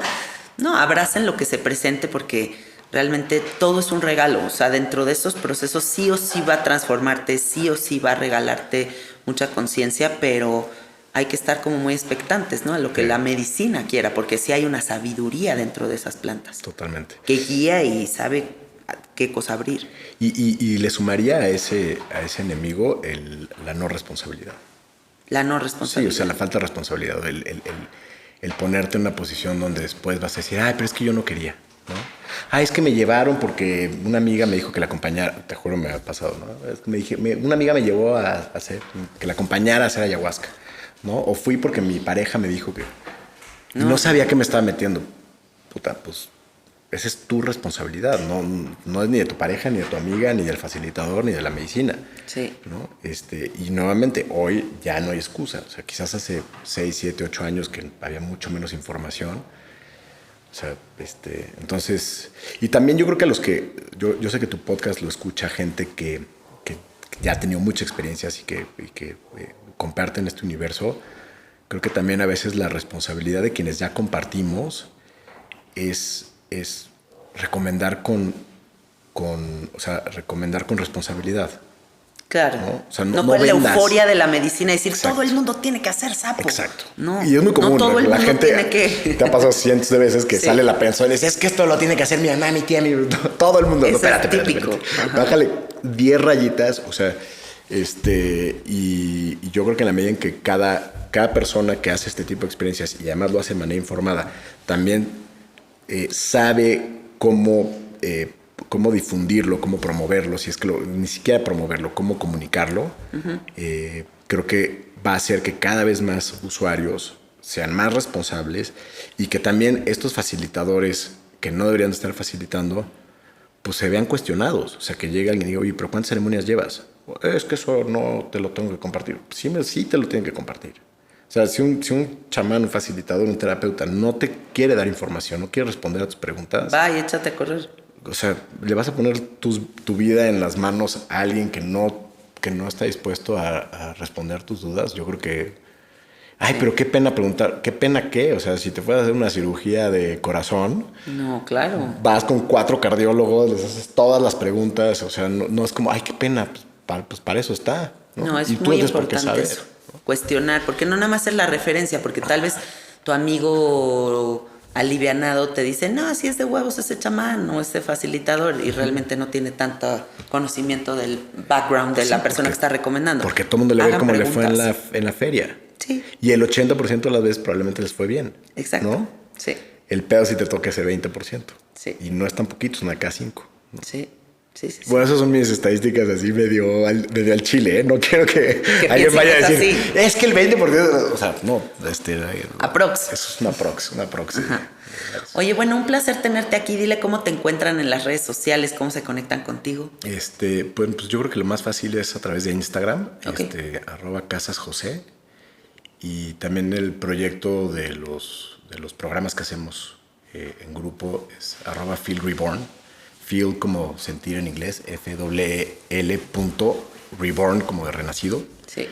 No, abracen lo que se presente porque realmente todo es un regalo. O sea, dentro de esos procesos sí o sí va a transformarte, sí o sí va a regalarte mucha conciencia, pero hay que estar como muy expectantes, ¿no? A lo que la medicina quiera, porque sí hay una sabiduría dentro de esas plantas. Totalmente. Que guía y sabe qué cosa abrir. Y le sumaría a ese enemigo la no responsabilidad. La no Sí, responsabilidad. o sea, la falta de responsabilidad, el ponerte en una posición donde después vas a decir, ay, pero es que yo no quería, ¿no? Ay, es que me llevaron porque una amiga me dijo que la acompañara, te juro me ha pasado, ¿no? Es que una amiga me llevó a hacer, que la acompañara a hacer ayahuasca, ¿no? O fui porque mi pareja me dijo que no sabía que me estaba metiendo. Puta, pues esa es tu responsabilidad, no es ni de tu pareja, ni de tu amiga, ni del facilitador, ni de la medicina. Sí. ¿No? Y nuevamente, hoy ya no hay excusa. O sea, quizás hace 6, 7, 8 años que había mucho menos información. O sea, entonces... Y también yo creo que yo sé que tu podcast lo escucha gente que ya ha tenido mucha experiencia y que comparten este universo. Creo que también a veces la responsabilidad de quienes ya compartimos es recomendar recomendar con responsabilidad. Claro. ¿No? O sea, no no con la vendas. euforia de la medicina, decir Exacto. todo el mundo tiene que hacer sapo. Exacto. No, Y es muy común. no todo el la mundo gente tiene que... te ha pasado cientos de veces que Sí. sale la persona y dice, es que esto lo tiene que hacer mi mamá, mi tía, todo el mundo. Eso No, espérate, es típico. espérate. Bájale 10 rayitas, o sea, y yo creo que en la medida en que cada persona que hace este tipo de experiencias y además lo hace de manera informada, también sabe cómo difundirlo, cómo promoverlo, si es que ni siquiera promoverlo, cómo comunicarlo, creo que va a hacer que cada vez más usuarios sean más responsables y que también estos facilitadores que no deberían estar facilitando, pues se vean cuestionados. O sea, que llegue alguien y diga, oye, pero ¿cuántas ceremonias llevas? Es que eso no te lo tengo que compartir. Sí te lo tienen que compartir. O sea, si un chamán, un facilitador, un terapeuta no te quiere dar información, no quiere responder a tus preguntas, Va y échate a correr. o sea, le vas a poner tu vida en las manos a alguien que no está dispuesto a responder tus dudas. Yo creo que... Ay, pero qué pena preguntar. ¿Qué pena qué? O sea, si te fueras a hacer una cirugía de corazón... No, claro. Vas con 4 cardiólogos, les haces todas las preguntas. O sea, no es como, ay, qué pena. Pues para eso está. No, es y tú muy tienes por qué importante saber. eso. Cuestionar, porque no nada más es la referencia, porque tal vez tu amigo alivianado te dice, no, así es de huevos ese chamán o ese facilitador, y realmente no tiene tanto conocimiento del background de la persona que está recomendando. Porque todo el mundo le ve Hagan cómo le fue preguntas. en la feria. Sí. Y el 80% de las veces probablemente les fue bien. Exacto. ¿No? Sí. El pedo sí te toca ese 20%. Sí. Y no es tan poquito, es una K5. ¿no? Sí. Sí. Bueno, esas son mis estadísticas así medio al chile, ¿eh? No quiero que alguien piensen vaya a que es decir, así. es que el 20%, o sea, no, Aprox. Eso es una aprox. Sí. Oye, bueno, un placer tenerte aquí. Dile cómo te encuentran en las redes sociales, cómo se conectan contigo. Pues yo creo que lo más fácil es a través de Instagram, Ok. @casasjose, y también el proyecto de los programas que hacemos en grupo es @feelreborn. Feel como sentir en inglés, FWL.reborn como de renacido. Sí.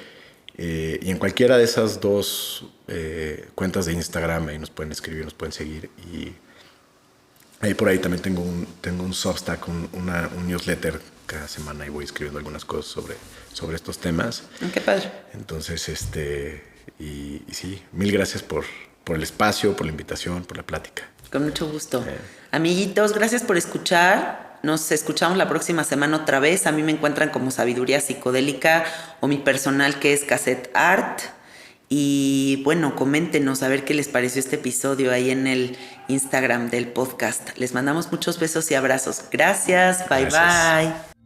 Y en cualquiera de esas dos cuentas de Instagram ahí nos pueden escribir, nos pueden seguir. Y ahí por ahí también tengo un Substack, un newsletter cada semana y voy escribiendo algunas cosas sobre estos temas. Qué padre. Entonces, y sí, mil gracias por el espacio, por la invitación, por la plática. Con mucho gusto. Amiguitos, gracias por escuchar. Nos escuchamos la próxima semana otra vez. A mí me encuentran como Sabiduría Psicodélica o mi personal que es Cassette Art. Y bueno, coméntenos a ver qué les pareció este episodio ahí en el Instagram del podcast. Les mandamos muchos besos y abrazos. Gracias. Bye, Gracias. bye.